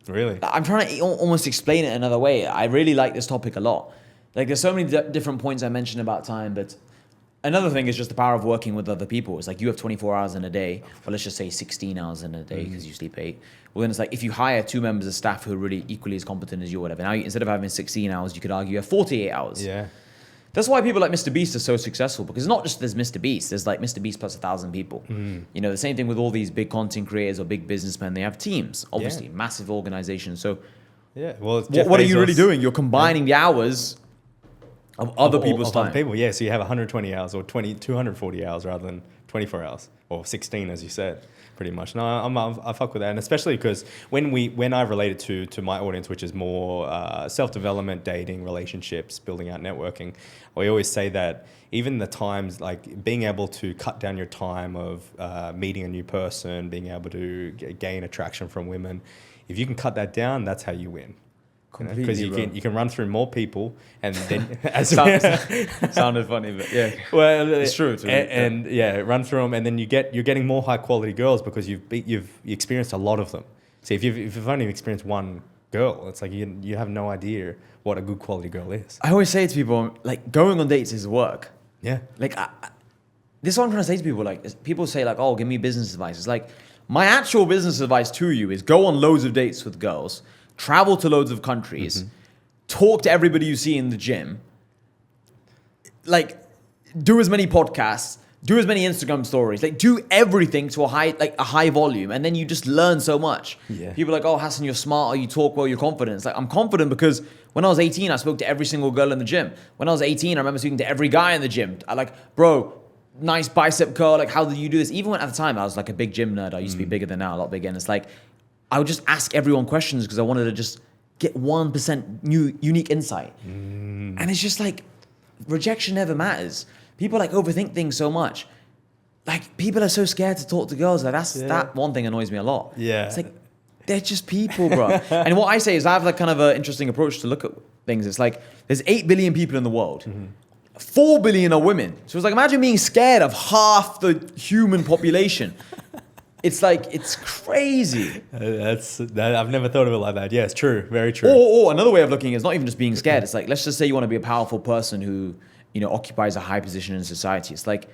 really. I'm trying to almost explain it another way. I really like this topic a lot. Like there's so many different points I mentioned about time, but another thing is just the power of working with other people. It's like you have 24 hours in a day, or let's just say 16 hours in a day because you sleep 8. Well, then it's like if you hire 2 members of staff who are really equally as competent as you or whatever, now instead of having 16 hours, you could argue you have 48 hours. Yeah. That's why people like Mr. Beast are so successful, because it's not just there's Mr. Beast, there's like Mr. Beast plus 1,000 people. You know, the same thing with all these big content creators or big businessmen, they have teams, obviously, massive organizations. So Yeah. Well, what are you really doing? You're combining the hours of other people's time. Other people, yeah. So you have 120 hours or 240 hours rather than 24 hours or 16, as you said, pretty much. No, I fuck with that, and especially because when I relate it to my audience, which is more self-development, dating, relationships, building out networking, we always say that even the times like being able to cut down your time of meeting a new person, being able to gain attraction from women, if you can cut that down, that's how you win. Because you can run through more people and then sounded funny, but yeah, well, it's true. And run through them, and then you're getting more high quality girls because you've experienced a lot of them. See, if you've only experienced one girl, it's like you have no idea what a good quality girl is. I always say to people, like, going on dates is work. Yeah. Like, this is what I'm trying to say to people. Like, people say like, oh, give me business advice. It's like, my actual business advice to you is go on loads of dates with girls. Travel to loads of countries, talk to everybody you see in the gym, like do as many podcasts, do as many Instagram stories, like do everything to a high volume, and then you just learn so much. Yeah. People are like, oh, Hassan, you're smart, or you talk well, you're confident. It's like, I'm confident because when I was 18, I spoke to every single girl in the gym. When I was 18, I remember speaking to every guy in the gym. I like, bro, nice bicep curl, like how did you do this? Even when at the time I was like a big gym nerd, I used to be bigger than now, a lot bigger, and it's like, I would just ask everyone questions because I wanted to just get 1% unique insight. And it's just like, rejection never matters. People like overthink things so much. Like people are so scared to talk to girls. Like that one thing annoys me a lot. Yeah. It's like, they're just people, bro. And what I say is I have like kind of an interesting approach to look at things. It's like, there's 8 billion people in the world. 4 billion are women. So it's like, imagine being scared of half the human population. It's like, it's crazy. I've never thought of it like that. Yeah, it's true. Very true. Or another way of looking is not even just being scared. It's like, let's just say you want to be a powerful person who, you know, occupies a high position in society. It's like,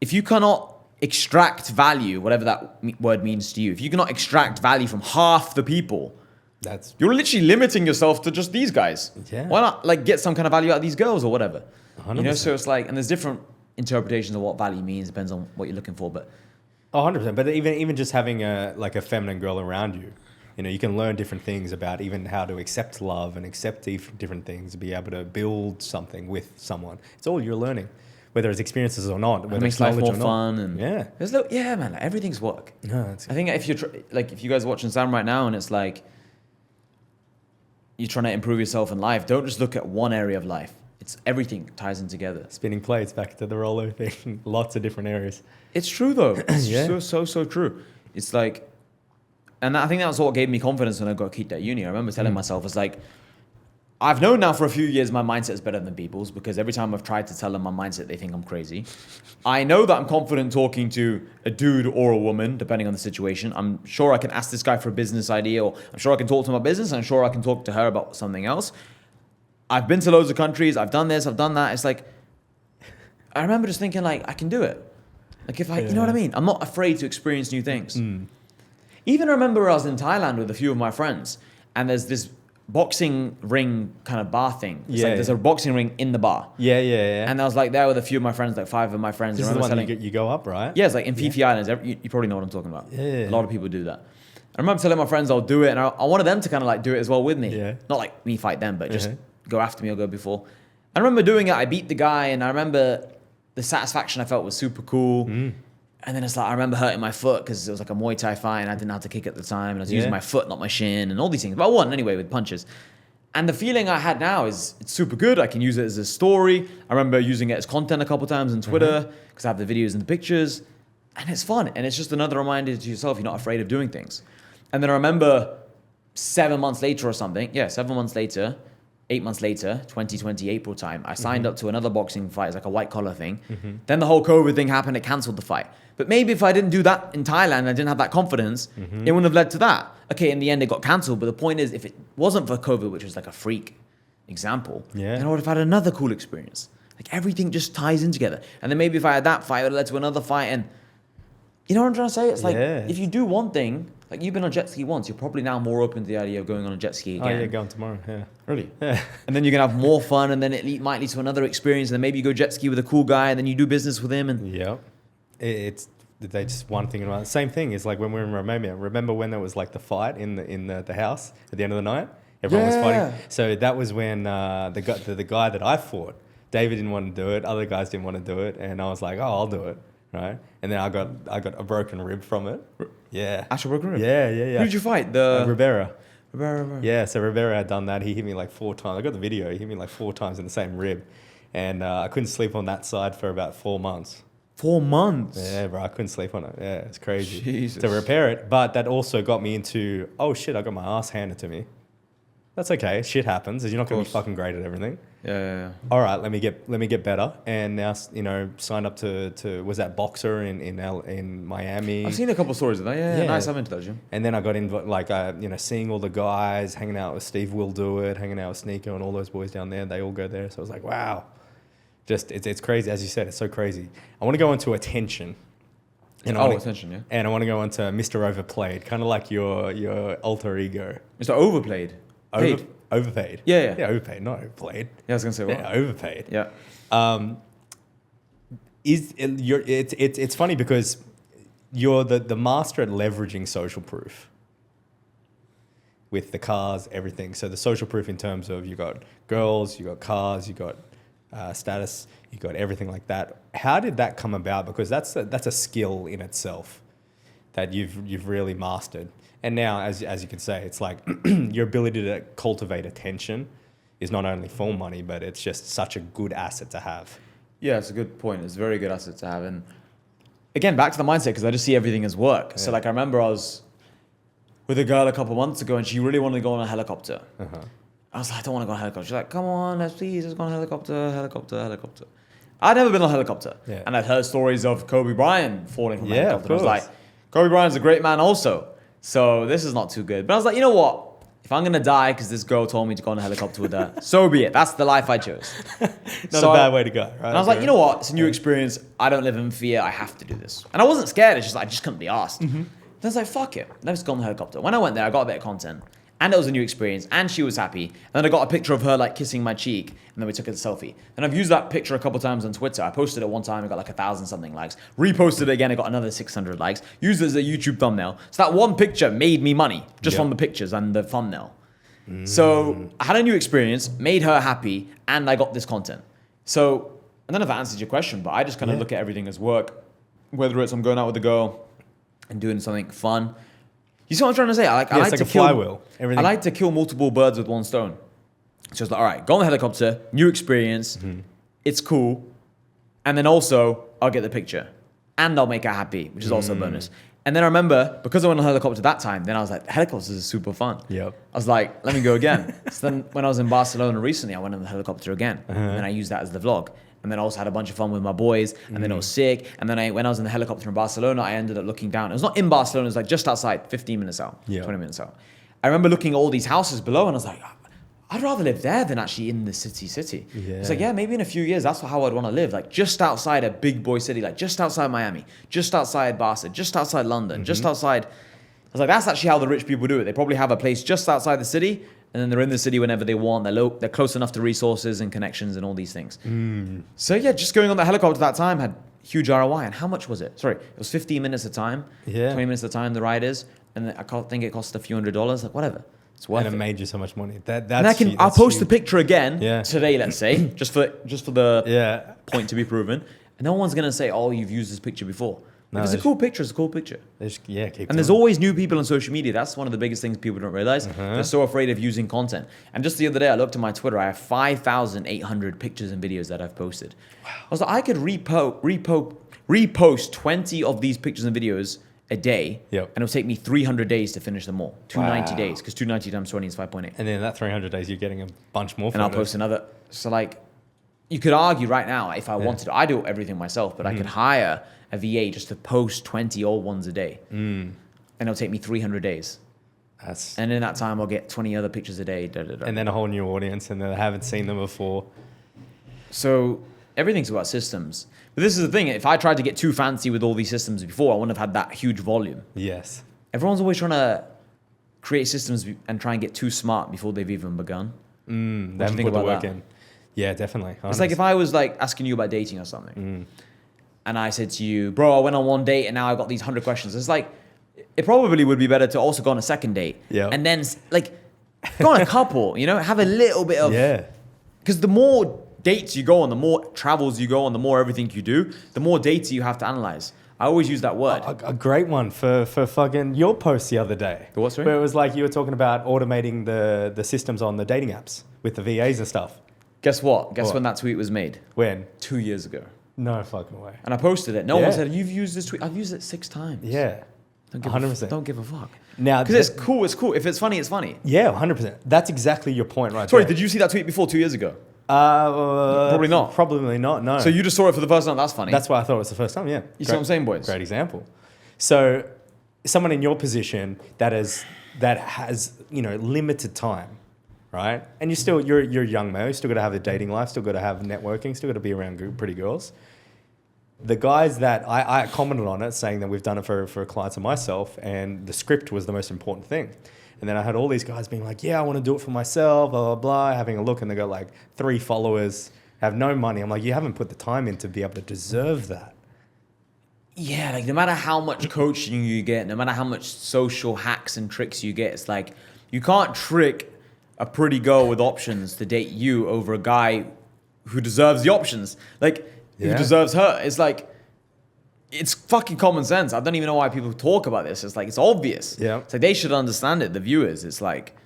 if you cannot extract value, whatever that word means to you, if you cannot extract value from half the people, you're literally limiting yourself to just these guys. Yeah. Why not like get some kind of value out of these girls or whatever? 100%. You know, so it's like, and there's different interpretations of what value means, depends on what you're looking for, but 100%. But even just having a feminine girl around you, you know, you can learn different things about even how to accept love and accept different things, to be able to build something with someone. It's all you're learning, whether it's experiences or not. Whether it makes it's life more or fun. not. And yeah, man, like, everything's work. No, I think if you're if you guys are watching Sam right now and it's like you're trying to improve yourself in life, don't just look at one area of life. It's everything ties in together. Spinning plates, back to the roller thing. Lots of different areas. It's true though. It's Yeah. so true. It's like, and I think that's what gave me confidence when I got kicked at uni. I remember telling myself, it's like, I've known now for a few years my mindset is better than people's, because every time I've tried to tell them my mindset, they think I'm crazy. I know that I'm confident talking to a dude or a woman, depending on the situation. I'm sure I can ask this guy for a business idea, or I'm sure I can talk to him about business, and I'm sure I can talk to her about something else. I've been to loads of countries. I've done this, I've done that. It's like, I remember just thinking like, I can do it. Like if I, you know what I mean? I'm not afraid to experience new things. Even I remember I was in Thailand with a few of my friends, and there's this boxing ring kind of bar thing. It's like there's a boxing ring in the bar. Yeah. And I was like there with a few of my friends, like 5 of my friends. This is the one that you go up, right? Yeah, it's like in Phi Phi Islands. You probably know what I'm talking about. Yeah. A lot of people do that. I remember telling my friends I'll do it, and I wanted them to kind of like do it as well with me. Yeah. Not like me fight them, but just go after me or go before. I remember doing it. I beat the guy, and I remember the satisfaction I felt was super cool. And then it's like, I remember hurting my foot because it was like a Muay Thai fight and I didn't know how to kick at the time. And I was using my foot, not my shin, and all these things. But I won anyway with punches. And the feeling I had now is it's super good. I can use it as a story. I remember using it as content a couple times on Twitter because I have the videos and the pictures. And it's fun. And it's just another reminder to yourself, you're not afraid of doing things. And then I remember 7 months later or something. Yeah, 7 months later, 8 months later, 2020 April time, I signed up to another boxing fight. It's like a white collar thing. Then the whole COVID thing happened. It canceled the fight. But maybe if I didn't do that in Thailand, I didn't have that confidence, it wouldn't have led to that. Okay, in the end, it got cancelled. But the point is, if it wasn't for COVID, which was like a freak example, then I would have had another cool experience. Like everything just ties in together. And then maybe if I had that fight, it would have led to another fight. And you know what I'm trying to say? It's like, if you do one thing, like you've been on jet ski once, you're probably now more open to the idea of going on a jet ski again. Oh yeah, going tomorrow, Really? Yeah. And then you're going to have more fun, and then it might lead to another experience, and then maybe you go jet ski with a cool guy, and then you do business with him. And It's they just one thing about the same thing is like when we were in Romania. Remember when there was like the fight in the house at the end of the night? Everyone was fighting. So that was when the guy that I fought, David didn't want to do it. Other guys didn't want to do it, and I was like, oh, I'll do it, right? And then I got a broken rib from it. Yeah. Actual broken rib? Yeah. Who did you fight? Rivera. Rivera. Yeah, so Rivera had done that. He hit me like 4 times. I got the video. He hit me like 4 times in the same rib. And I couldn't sleep on that side for about 4 months. 4 months? Yeah, bro. I couldn't sleep on it. Yeah, it's crazy. Jesus. To repair it. But that also got me into, oh shit, I got my ass handed to me. That's okay. Shit happens. You're not going to be fucking great at everything. Yeah. All right, let me get better. And now, signed up to was that Boxer in Miami. I've seen a couple of stories of that. Yeah. Nice. I'm into that, Jim. And then I got in, seeing all the guys, hanging out with Steve Will Do It, hanging out with Sneaker and all those boys down there. They all go there. So I was like, wow. Just, it's crazy. As you said, it's so crazy. I want to go into attention. Attention, yeah. And I want to go into Mr. Overplayed, kind of like your alter ego. Mr. Overplayed? Overpaid. Yeah. Yeah, overpaid, not overplayed. Yeah, I was going to say what? Yeah, overpaid. Yeah. It's funny because you're the master at leveraging social proof with the cars, everything. So the social proof in terms of you got girls, you got cars, you got status, you got everything like that. How did that come about? Because that's a skill in itself that you've really mastered. And now, as you can say, it's like your ability to cultivate attention is not only for money, but it's just such a good asset to have. Yeah, it's a good point. It's a very good asset to have. And again, back to the mindset, because I just see everything as work. Yeah. So like I remember I was with a girl a couple of months ago, and she really wanted to go on a helicopter. I was like, I don't want to go on a helicopter. She's like, come on, let's go on a helicopter. I'd never been on a helicopter. Yeah. And I'd heard stories of Kobe Bryant falling from a helicopter. Of course. I was like, Kobe Bryant's a great man also. So this is not too good. But I was like, you know what? If I'm going to die because this girl told me to go on a helicopter with her, so be it. That's the life I chose. Not a bad way to go, right? And I was like, you know what? It's a new experience. I don't live in fear. I have to do this. And I wasn't scared. It's just like, I just couldn't be asked. Then I was like, fuck it. Let's go on the helicopter. When I went there, I got a bit of content. And it was a new experience. And she was happy. And then I got a picture of her like kissing my cheek. And then we took a selfie. And I've used that picture a couple times on Twitter. I posted it one time. It got like 1,000 something likes. Reposted it again. It got another 600 likes. Used it as a YouTube thumbnail. So that one picture made me money just from the pictures and the thumbnail. So I had a new experience, made her happy, and I got this content. So I don't know if that answers your question, but I just kind of look at everything as work. Whether it's I'm going out with a girl and doing something fun. You see what I'm trying to say? I like a flywheel. Everything. I like to kill multiple birds with one stone. So it's like, all right, go on the helicopter, new experience, it's cool, and then also I'll get the picture, and I'll make her happy, which is also a bonus. And then I remember, because I went on a helicopter that time, then I was like, helicopters is super fun. Yep. I was like, let me go again. So then when I was in Barcelona recently, I went on the helicopter again. And I used that as the vlog. And then I also had a bunch of fun with my boys. And then I was sick. And then when I was in the helicopter in Barcelona, I ended up looking down. It was not in Barcelona. It was like just outside, 15 minutes out, 20 minutes out. I remember looking at all these houses below and I was like, I'd rather live there than actually in the city. Yeah. It's like, yeah, maybe in a few years, that's how I'd want to live. Like just outside a big boy city, like just outside Miami, just outside Barcelona, just outside London, just outside. I was like, that's actually how the rich people do it. They probably have a place just outside the city and then they're in the city whenever they want. They're close enough to resources and connections and all these things. So yeah, just going on the helicopter that time had huge ROI. And how much was it? Sorry, it was 15 minutes a time, 20 minutes a time, the ride is. And I think it cost a few $100s, like whatever. It's worth and it it. made you so much money. I'll post the picture again Yeah. today, let's say, just for the point to be proven. And no one's gonna say, "Oh, you've used this picture before." No, If it's a cool picture. It's a cool picture. Keep And there's always new people on social media. That's one of the biggest things people don't realize. They're so afraid of using content. And just the other day, I looked at my Twitter. I have 5,800 pictures and videos that I've posted. Wow. I was like, I could repost 20 of these pictures and videos a day, and it'll take me 300 days to finish them all. 290 days, because 290 times 20 is 5.8. And then that 300 days, you're getting a bunch more. And I'll post another. So like, you could argue right now, if I wanted to, I do everything myself, but I could hire a VA just to post 20 old ones a day, and it'll take me 300 days. And in that time, I'll get 20 other pictures a day. And then a whole new audience, and then they haven't seen them before. So everything's about systems. But this is the thing. If I tried to get too fancy with all these systems before, I wouldn't have had that huge volume. Yes. Everyone's always trying to create systems and try and get too smart before they've even begun. They haven't put the work in. Yeah, definitely. 100%. It's like if I was like asking you about dating or something, and I said to you, bro, I went on one date and now I've got these 100 questions. It's like, it probably would be better to also go on a second date. Yeah. And then like, go on a couple, have a little bit of... Yeah. Because the more dates you go on, the more travels you go on, the more everything you do, the more data you have to analyze. I always use that word. A great one for fucking your post the other day. The what, sorry? Where it was like you were talking about automating the systems on the dating apps with the VAs and stuff. Guess what? Guess when that tweet was made? When? 2 years ago. No fucking way. And I posted it. No one said, you've used this tweet. I've used it 6 times. Yeah. Don't give 100%. Don't give a fuck. Now, because it's cool. It's cool. If it's funny, it's funny. Yeah, 100%. That's exactly your point right Sorry, there. did you see that tweet before 2 years ago? Probably not. Probably not, no. So you just saw it for the first time. That's funny. That's why I thought it was the first time, yeah. You see what I'm saying, boys? Great example. So someone in your position that has limited time, right? And you're a young male, you still got to have a dating life, still got to have networking, still got to be around pretty girls. The guys that I commented on it saying that we've done it for clients and myself, and the script was the most important thing. And then I had all these guys being like, yeah, I want to do it for myself, blah, blah, blah, having a look, and they got like 3 followers, have no money. I'm like, you haven't put the time in to be able to deserve that. Yeah, like no matter how much coaching you get, no matter how much social hacks and tricks you get, it's like you can't trick a pretty girl with options to date you over a guy who deserves the options. Like, who deserves her. It's like, it's fucking common sense. I don't even know why people talk about this. It's like, it's obvious. Yeah. It's like they should understand it, the viewers. It's like,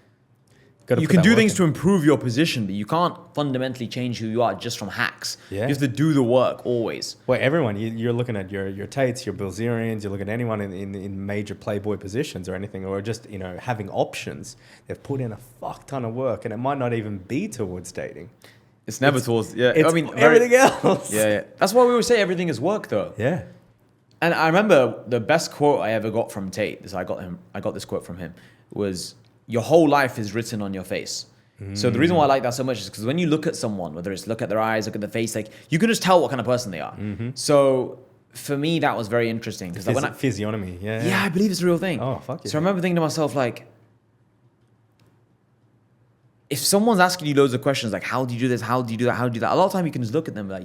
you can do things to improve your position, but you can't fundamentally change who you are just from hacks. Yeah. You have to do the work always. Well, everyone, you're looking at your Tates, your Bilzerians, you look at anyone in major Playboy positions or anything, or just, having options. They've put in a fuck ton of work, and it might not even be towards dating. It's never towards, everything else. Yeah. That's why we always say everything is work, though. Yeah. And I remember the best quote I ever got from Tate, I got this quote from him, was, your whole life is written on your face. So the reason why I like that so much is because when you look at someone, whether it's look at their eyes, look at their face, like you can just tell what kind of person they are. So for me, that was very interesting. Because physiognomy, yeah, I believe it's a real thing. Oh, fuck yeah. So I remember thinking to myself, like, if someone's asking you loads of questions, like, how do you do this? How do you do that? How do you do that? A lot of time you can just look at them like,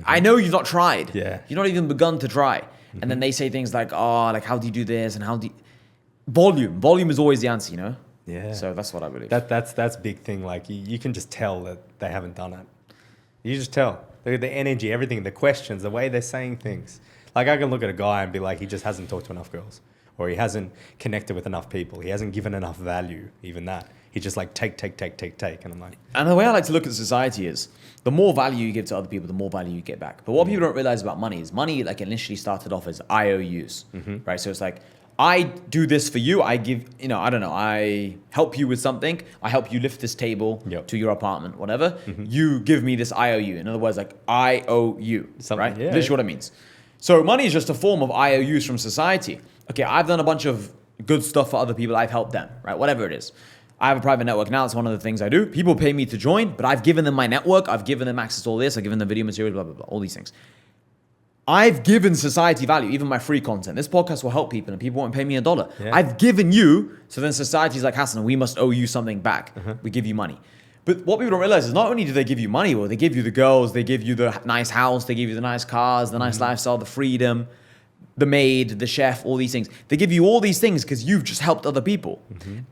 I know you've not tried. Yeah. You've not even begun to try. And then they say things like, oh, like, how do you do this? And how do you... Volume is always the answer, Yeah. So that's what I believe. That's big thing. Like you can just tell that they haven't done it. You just tell. The energy, everything, the questions, the way they're saying things. Like I can look at a guy and be like, he just hasn't talked to enough girls. or he hasn't connected with enough people. He hasn't given enough value, even that. He just like take. And I'm like... And the way I like to look at society is the more value you give to other people, the more value you get back. But what people don't realize about money is money like initially started off as IOUs, right? So it's like, I do this for you. I give, I don't know, I help you with something. I help you lift this table to your apartment, whatever. You give me this IOU. In other words, like I owe you, right? Yeah. This is what it means. So money is just a form of IOUs from society. Okay, I've done a bunch of good stuff for other people. I've helped them, right? Whatever it is. I have a private network now. It's one of the things I do. People pay me to join, but I've given them my network. I've given them access to all this. I've given them video materials, blah, blah, blah, all these things. I've given society value, even my free content. This podcast will help people and people won't pay me $1. Yeah. I've given you, so then society's like, Hassan, we must owe you something back. We give you money. But what people don't realize is not only do they give you money, well, they give you the girls, they give you the nice house, they give you the nice cars, the nice lifestyle, the freedom, the maid, the chef, all these things. They give you all these things because you've just helped other people.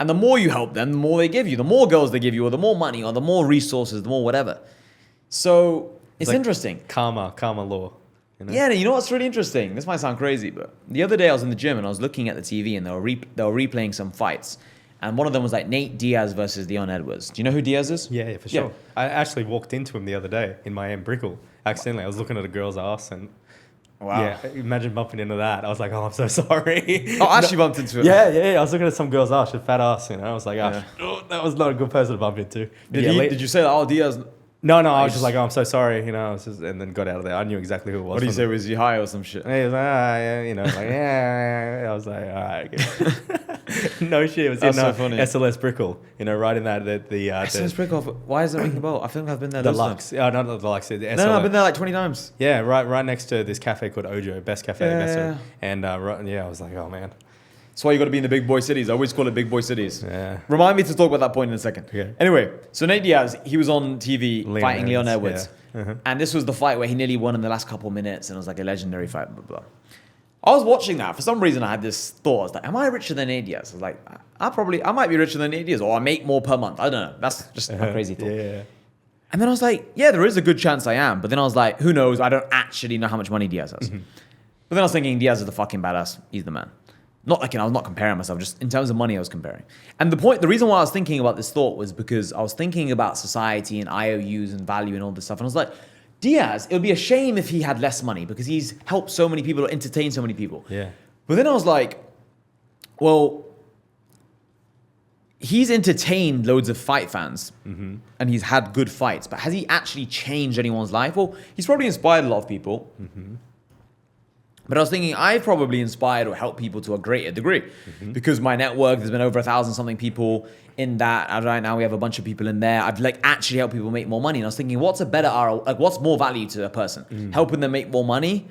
And the more you help them, the more they give you. The more girls they give you, or the more money, or the more resources, the more whatever. So it's like interesting. Karma law. Yeah, you know what's really interesting? This might sound crazy, but the other day I was in the gym and I was looking at the TV and they were replaying some fights. And one of them was like Nate Diaz versus Leon Edwards. Do you know who Diaz is? Yeah, for sure. I actually walked into him the other day in my Brickell. Accidentally, I was looking at a girl's ass and... Wow. Yeah, imagine bumping into that. I was like, oh, I'm so sorry. Oh, I actually bumped into it. Yeah. I was looking at some girl's ass, she had fat ass, I was like, that was not a good person to bump into. Did you say that? Oh, Diaz... No, I was just like, oh, I'm so sorry, and then got out of there. I knew exactly who it was. What did you say? Was he high or some shit? And he was like, yeah. I was like, all right. Okay. No shit. It was That's in so funny. SLS Brickell, right in that, SLS Brickell, why is it ringing a bell? I think I've been there. The Lux. Oh, not the Lux. The No, I've been there like 20 times. Yeah, right next to this cafe called Ojo, best cafe in Matheson. Yeah. And I was like, oh, man. That's why you got to be in the big boy cities. I always call it big boy cities. Yeah. Remind me to talk about that point in a second. Okay. Anyway, so Nate Diaz, he was on TV fighting Leon Edwards. Yeah. And this was the fight where he nearly won in the last couple of minutes and it was like a legendary fight, blah, blah. I was watching that. For some reason, I had this thought. I was like, am I richer than Nate Diaz? I was like, I might be richer than Nate Diaz, or I make more per month. I don't know. That's just a crazy thought. Yeah. And then I was like, yeah, there is a good chance I am. But then I was like, who knows? I don't actually know how much money Diaz has. But then I was thinking, Diaz is the fucking badass. He's the man. Not like, I was not comparing myself, just in terms of money I was comparing. And the reason why I was thinking about this thought was because I was thinking about society and IOUs and value and all this stuff. And I was like, Diaz, it would be a shame if he had less money because he's helped so many people or entertained so many people. Yeah. But then I was like, well, he's entertained loads of fight fans and he's had good fights, but has he actually changed anyone's life? Well, he's probably inspired a lot of people. But I was thinking, I've probably inspired or helped people to a greater degree because my network, there's been over 1,000 something people in that. And right now we have a bunch of people in there. I've like actually helped people make more money. And I was thinking, what's a better ROI? Like, what's more value to a person? Helping them make more money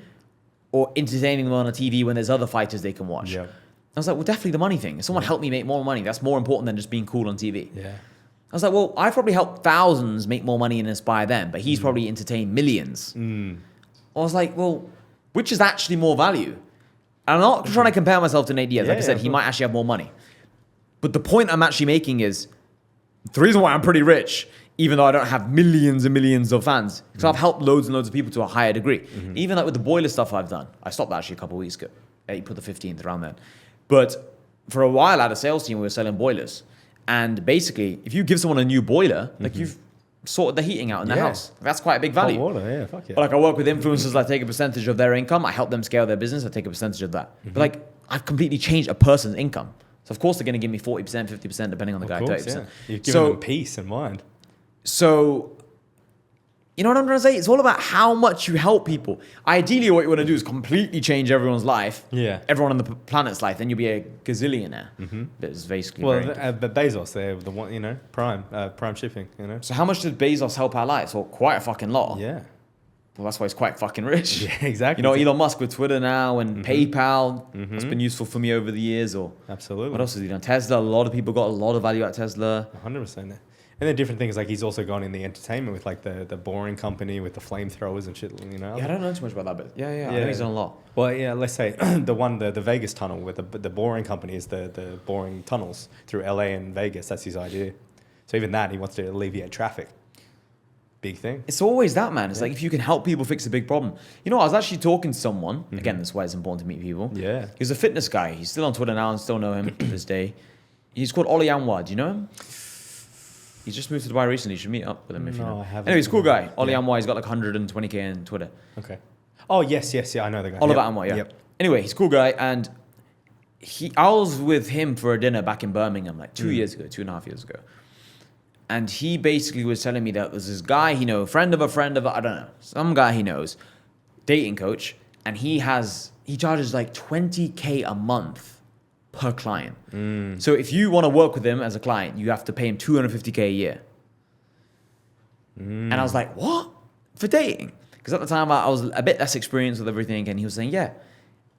or entertaining them on a TV when there's other fighters they can watch? Yeah. I was like, well, definitely the money thing. If someone helped me make more money, that's more important than just being cool on TV. Yeah. I was like, well, I've probably helped thousands make more money and inspire them, but he's probably entertained millions. I was like, well, which is actually more value? And I'm not trying to compare myself to Nate Diaz. Like I said, he might actually have more money. But the point I'm actually making is the reason why I'm pretty rich, even though I don't have millions and millions of fans, because I've helped loads and loads of people to a higher degree. Even like with the boiler stuff I've done. I stopped that actually a couple of weeks ago. You put the 15th around then. But for a while I had a sales team, we were selling boilers. And basically, if you give someone a new boiler, like you've sorted the heating out in their house. That's quite a big value. Hot water, fuck yeah. Like I work with influencers, I take a percentage of their income. I help them scale their business. I take a percentage of that. But like I've completely changed a person's income. So of course they're going to give me 40%, 50%, depending on the guy, 30%. Yeah. You've given them peace and mind. So, you know what I'm trying to say? It's all about how much you help people. Ideally, what you want to do is completely change everyone's life. Yeah. Everyone on the planet's life. Then you'll be a gazillionaire. That's basically but Bezos, they're the one, prime shipping, So how much did Bezos help our lives? Well, quite a fucking lot. Yeah. Well, that's why he's quite fucking rich. Yeah, exactly. Elon Musk with Twitter now and PayPal. That's been useful for me over the years. Or absolutely. What else has he done? Tesla. A lot of people got a lot of value out of Tesla. 100%. And then different things, like he's also gone in the entertainment with like the boring company with the flamethrowers and shit, Yeah, I don't know too much about that, but yeah. I know he's done a lot. Well, yeah, let's say the Vegas tunnel with the boring company is the boring tunnels through LA and Vegas. That's his idea. So even that, he wants to alleviate traffic. big thing. It's always that, man. It's like if you can help people fix a big problem. You know, I was actually talking to someone. Again, that's why it's important to meet people. Yeah. He's a fitness guy. He's still on Twitter now and still know him to this day. He's called Ollie Anwar. Do you know him? He's just moved to Dubai recently. You should meet up with him if you know. I haven't. Anyway, he's a cool guy. Ollie Anwar. He's got like 120K on Twitter. Okay. Oh, yes. I know the guy. Oliver Anwar, yeah. Yep. Anyway, he's a cool guy. And I was with him for a dinner back in Birmingham like 2.5 years ago. And he basically was telling me that there's this guy he knows, friend of a, I don't know, some guy he knows, dating coach, and he charges like 20K a month per client. So if you want to work with him as a client, you have to pay him 250K a year. And I was like, what? For dating? Because at the time I was a bit less experienced with everything, and he was saying, yeah.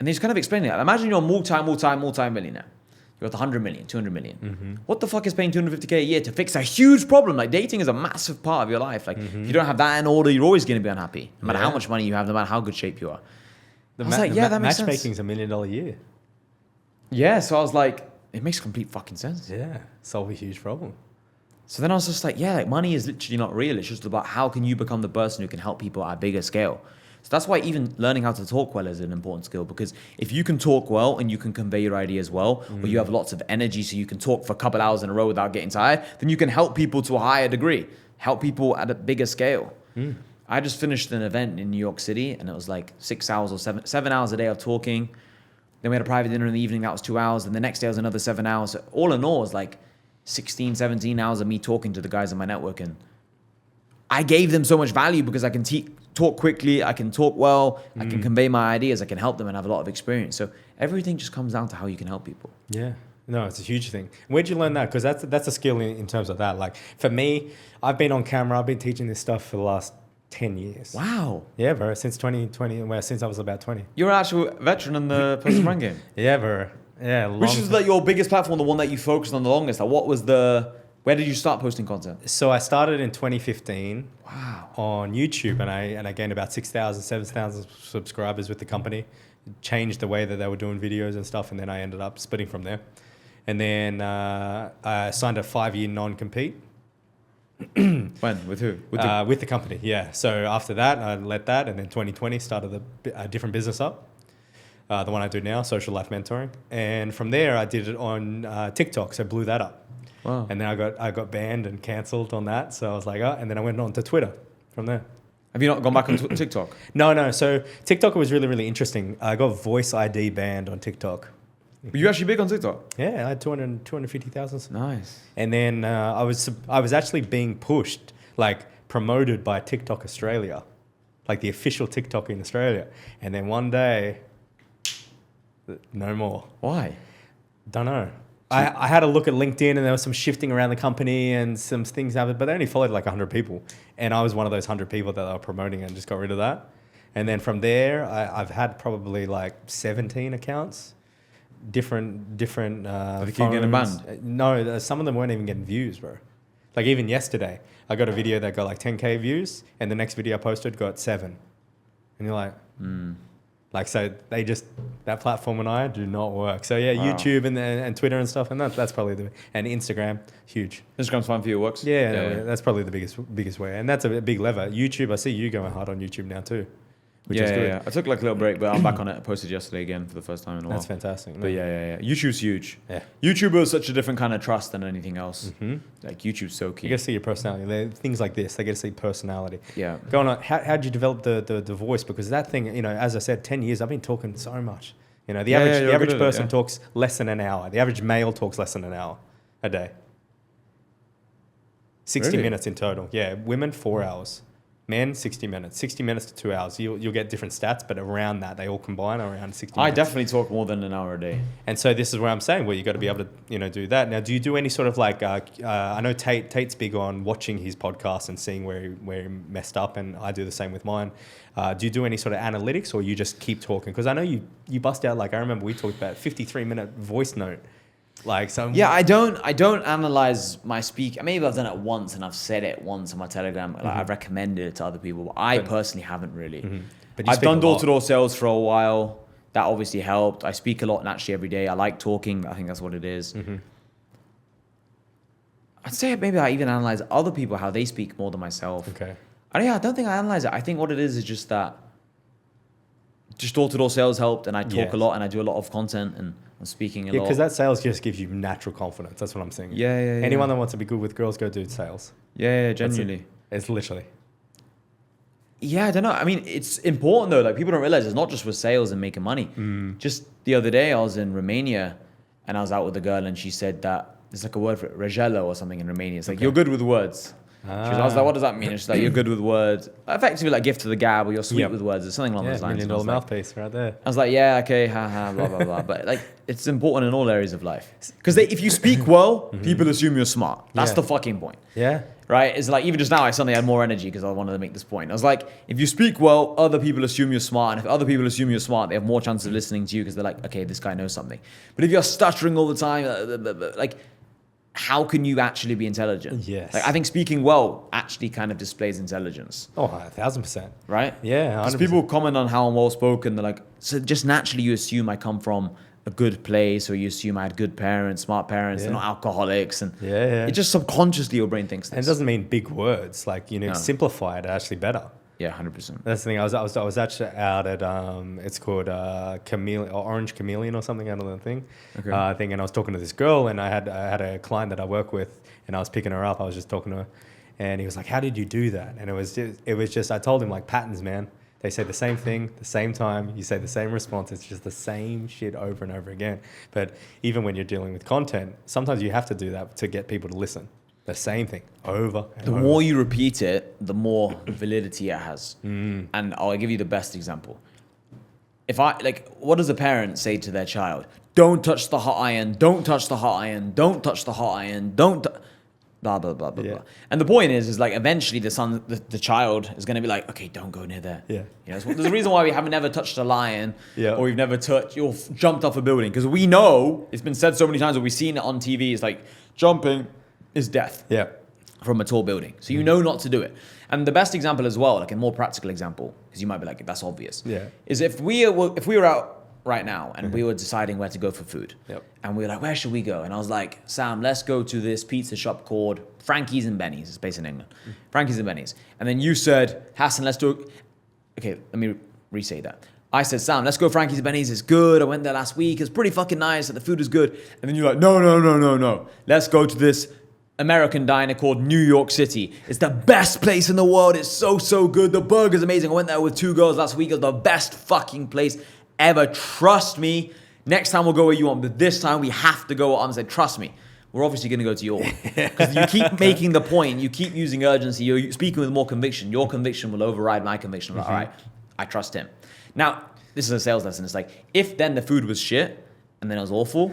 And he's kind of explaining it. Imagine you're a multi-millionaire. You're worth 100 million, 200 million. What the fuck is paying 250K a year to fix a huge problem? Like dating is a massive part of your life. Like if you don't have that in order, you're always going to be unhappy. No matter how much money you have, no matter how good shape you are. I was like, yeah, that makes sense. Matchmaking's $1 million a year. Yeah, so I was like, it makes complete fucking sense. Yeah, solve a huge problem. So then I was just like, yeah, like money is literally not real. It's just about how can you become the person who can help people at a bigger scale. So that's why even learning how to talk well is an important skill, because if you can talk well and you can convey your ideas well, or you have lots of energy so you can talk for a couple hours in a row without getting tired, then you can help people to a higher degree, help people at a bigger scale. I just finished an event in New York City and it was like 6 hours or 7 hours a day of talking. Then we had a private dinner in the evening, that was 2 hours. And the next day was another 7 hours. So all in all, it was like 16, 17 hours of me talking to the guys in my network. And I gave them so much value because I can talk quickly, I can talk well, I can convey my ideas, I can help them and have a lot of experience. So everything just comes down to how you can help people. Yeah. No, it's a huge thing. Where'd you learn that? Because that's a skill in terms of that. Like for me, I've been on camera, I've been teaching this stuff for the last 10 years. Wow. Yeah, bro. Since 2020, well, since I was about 20. You're an actual veteran in the personal brand game. Yeah, bro. Yeah. Which is like your biggest platform, the one that you focused on the longest. Like where did you start posting content? So I started in 2015. Wow. On YouTube, and I gained about 6,000, 7,000 subscribers with the company. Changed the way that they were doing videos and stuff, and then I ended up splitting from there. And then I signed a 5-year non-compete. When? With who? With the company, yeah. So after that, I let that, and then 2020 started a different business up. The one I do now, Social Life Mentoring. And from there, I did it on TikTok, so blew that up. Wow. And then I got banned and cancelled on that. So I was like, and then I went on to Twitter from there. Have you not gone back on TikTok? No. So TikTok was really, really interesting. I got voice ID banned on TikTok. Were you actually big on TikTok? Yeah, I had 250,000. Nice. And then I was actually being pushed, like promoted by TikTok Australia, like the official TikTok in Australia. And then one day, no more. Why? Don't know. I had a look at LinkedIn and there was some shifting around the company and some things happened, but they only followed like 100 people. And I was one of those 100 people that they were promoting and just got rid of that. And then from there, I've had probably like 17 accounts, different Are they keep getting banned? No, some of them weren't even getting views, bro. Like even yesterday, I got a video that got like 10K views and the next video I posted got 7. And you're like, Like, so that platform and I do not work. So yeah, wow. YouTube and Twitter and stuff, and that's probably and Instagram, huge. Instagram's fine for you, it works? Yeah, that's probably the biggest way. And that's a big lever. YouTube, I see you going hard on YouTube now too. Which is good. Yeah. I took like a little break, but I'm back on it. I posted yesterday again for the first time in a while. That's fantastic. But yeah. YouTube's huge. Yeah. YouTube is such a different kind of trust than anything else. Like YouTube's so key. You get to see your personality. Things like this, they get to see personality. Yeah. Going on, how did you develop the voice? Because that thing, as I said, 10 years, I've been talking so much. The average person talks less than an hour. The average male talks less than an hour a day. 60 minutes in total. Yeah, women 4 hours. Men, 60 minutes. 60 minutes to 2 hours. You'll get different stats, but around that, they all combine around 60 minutes. I definitely talk more than an hour a day. And so this is where I'm saying, well, you got to be able to, do that. Now, do you do any sort of like, I know Tate's big on watching his podcast and seeing where he messed up, and I do the same with mine. Do you do any sort of analytics, or you just keep talking? Because I know you bust out, like, I remember we talked about 53-minute voice note. Like some. Yeah, I don't analyze my speak. Maybe I've done it once and I've said it once on my Telegram. Like I've recommended it to other people, but I personally haven't really. But I've done door-to-door sales for a while. That obviously helped. I speak a lot naturally every day. I like talking. I think that's what it is. I'd say maybe I even analyze other people, how they speak more than myself. Okay. I don't think I analyze it. I think what it is just that just door-to-door sales helped, and I talk a lot, and I do a lot of content, and I'm speaking a lot. Because that sales just gives you natural confidence. That's what I'm saying. Yeah. Anyone that wants to be good with girls, go do sales. Yeah, genuinely. It's literally. Yeah, I don't know. I mean, it's important though. Like, people don't realize it's not just with sales and making money. Just the other day, I was in Romania, and I was out with a girl, and she said that there's like a word for it, regelo or something in Romania. It's like, you're good with words. I was like, what does that mean? It's like, you're good with words. Effectively, like gift to the gab, or you're sweet with words. It's something along those lines. $1 million mouthpiece right there. I was like, yeah, okay, haha, blah, blah, blah. But like, it's important in all areas of life. Because if you speak well, people assume you're smart. That's the fucking point. Yeah. Right? It's like, even just now, I suddenly had more energy because I wanted to make this point. I was like, if you speak well, other people assume you're smart. And if other people assume you're smart, they have more chance of listening to you because they're like, okay, this guy knows something. But if you're stuttering all the time, like, how can you actually be intelligent? Yes. Like, I think speaking well actually kind of displays intelligence. Oh, 1,000%. Right? Yeah, 100%. Because people comment on how I'm well spoken. They're like, so just naturally you assume I come from a good place, or you assume I had good parents, smart parents, they're not alcoholics. And it just subconsciously your brain thinks this. And it doesn't mean big words. Like, simplify it actually better. Yeah, 100%. That's the thing. I was actually out at it's called Chameleon or Orange Chameleon or something, out of the thing. And I was talking to this girl, and I had a client that I work with, and I was picking her up. I was just talking to her, and he was like, "How did you do that?" And it was just I told him, like, patterns, man. They say the same thing, the same time. You say the same response. It's just the same shit over and over again. But even when you're dealing with content, sometimes you have to do that to get people to listen. The same thing over and over. The more you repeat it, the more validity it has. And I'll give you the best example. What does a parent say to their child? Don't touch the hot iron, don't touch the hot iron, don't touch the hot iron, don't... Blah, blah, blah, blah, blah. And the point is like, eventually the child is going to be like, okay, don't go near there. So there's a reason why we haven't never touched a lion, or we've never jumped off a building. Because we know, it's been said so many times, or we've seen it on TV, it's like, jumping is death from a tall building. So you know not to do it. And the best example as well, like a more practical example, because you might be like, that's obvious, is if we were out right now and we were deciding where to go for food, and we were like, where should we go? And I was like, Sam, let's go to this pizza shop called Frankie's and Benny's. It's based in England. Frankie's and Benny's. And then you said, Hassan, let's do it. Okay, let me re-say that. I said, Sam, let's go Frankie's and Benny's. It's good. I went there last week. It's pretty fucking nice. The food is good. And then you're like, no. Let's go to this American diner called New York City. It's the best place in the world. It's so good. The burger's amazing. I went there with 2 girls last week. It was the best fucking place ever. Trust me. Next time we'll go where you want, but this time we have to go where I'm saying. Trust me. We're obviously going to go to your one. Because you keep making the point. You keep using urgency. You're speaking with more conviction. Your conviction will override my conviction. Like, all right, I trust him. Now, this is a sales lesson. It's like, if then the food was shit and then it was awful,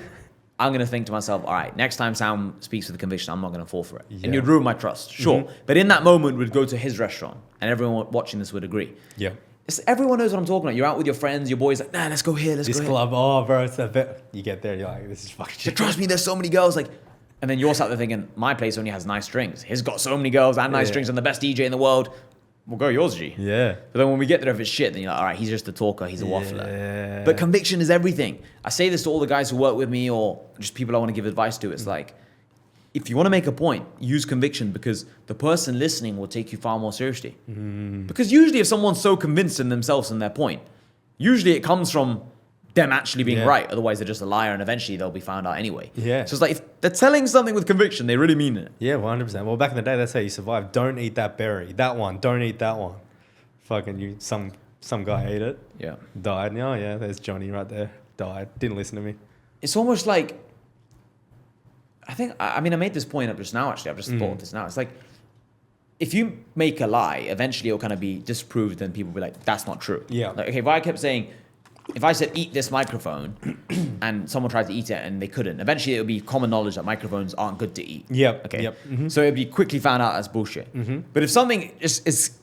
I'm going to think to myself, all right, next time Sam speaks with conviction, I'm not going to fall for it. And you'd ruin my trust. Sure. But in that moment, we'd go to his restaurant, and everyone watching this would agree. Everyone knows what I'm talking about. You're out with your friends, your boys, like, nah, let's go here, let's go here. This club, oh, bro, it's a bit. You get there, you're like, this is fucking shit. Trust me, there's so many girls, like, and then you're sat there thinking, my place only has nice drinks. He's got so many girls and nice drinks and the best DJ in the world. We'll go yours, G. Yeah. But then when we get there, if it's shit, then you're like, all right, he's just a talker, he's a waffler. But conviction is everything. I say this to all the guys who work with me, or just people I want to give advice to. It's like, if you want to make a point, use conviction, because the person listening will take you far more seriously. Because usually if someone's so convinced in themselves and their point, usually it comes from them actually being right. Otherwise, they're just a liar, and eventually they'll be found out anyway. So it's like, if they're telling something with conviction, they really mean it. Yeah, 100%. Well, back in the day, that's how you survive. Don't eat that berry. That one. Don't eat that one. Fucking you. Some guy ate it. Yeah. Died. Oh, yeah, there's Johnny right there. Died. Didn't listen to me. It's almost like, I made this point up just now, actually. I've just thought of this now. It's like, if you make a lie, eventually it'll kind of be disproved, and people will be like, that's not true. Like, okay, if I kept saying, if I said, eat this microphone, and someone tried to eat it and they couldn't, eventually it'll be common knowledge that microphones aren't good to eat. Okay. So it'll be quickly found out as bullshit. But if something is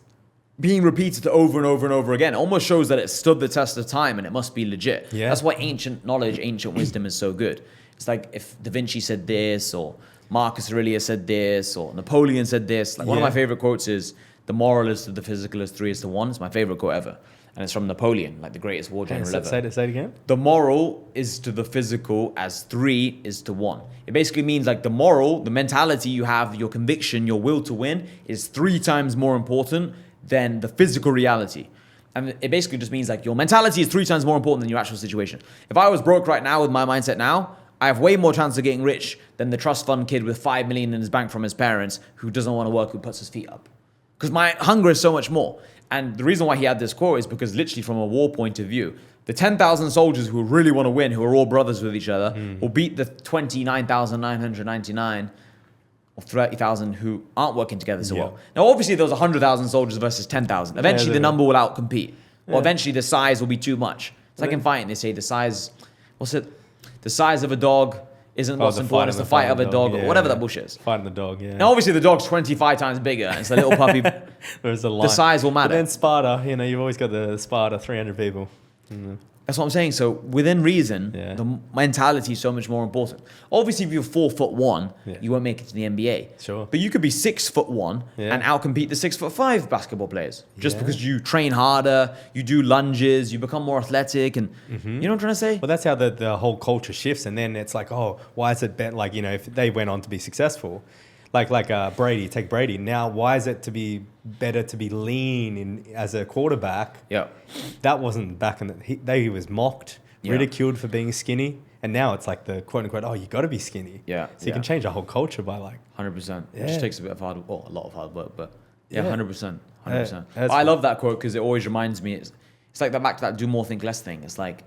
being repeated over and over and over again, it almost shows that it stood the test of time and it must be legit. That's why ancient knowledge, ancient wisdom is so good. It's like, if Da Vinci said this, or Marcus Aurelius said this, or Napoleon said this. Like, one of my favorite quotes is, the moral is to the physical as 3 is to 1. It's my favorite quote ever. and it's from Napoleon, like the greatest war general ever. Say it again. The moral is to the physical as 3 is to 1. It basically means like the moral, the mentality you have, your conviction, your will to win is 3 times more important than the physical reality. And it basically just means like your mentality is 3 times more important than your actual situation. If I was broke right now with my mindset now, I have way more chance of getting rich than the trust fund kid with 5 million in his bank from his parents who doesn't want to work, who puts his feet up. Because my hunger is so much more. And the reason why he had this quote is because literally from a war point of view, the 10,000 soldiers who really want to win, who are all brothers with each other, will beat the 29,999 or 30,000 who aren't working together so well. Now, obviously, there was 100,000 soldiers versus 10,000. Eventually, the number will outcompete. Or eventually, the size will be too much. It's like in fighting, they say the size, the size of a dog isn't what's important, it's the fight of a dog, or whatever that bullshit is. Fighting the dog, yeah. Now, obviously, the dog's 25 times bigger, and it's a little puppy. There's a line. The size will matter. But then Sparta, you've always got the Sparta, 300 people. That's what I'm saying. So within reason, the mentality is so much more important. Obviously, if you're 4'1", you won't make it to the NBA. Sure. But you could be 6'1" and outcompete the 6'5" basketball players just because you train harder, you do lunges, you become more athletic, and you know what I'm trying to say? Well, that's how the whole culture shifts, and then it's like, oh, why is it better? Like, if they went on to be successful, like Brady, take Brady. Now, why is it to be better to be lean as a quarterback? Yeah. That wasn't back in the day. He was mocked, ridiculed for being skinny. And now it's like the quote unquote, oh, you got to be skinny. Yeah. So you can change a whole culture by like 100%. Yeah. It just takes a lot of hard work, but 100%. 100%. That's I love that quote because it always reminds me, it's like back to that do more, think less thing. It's like,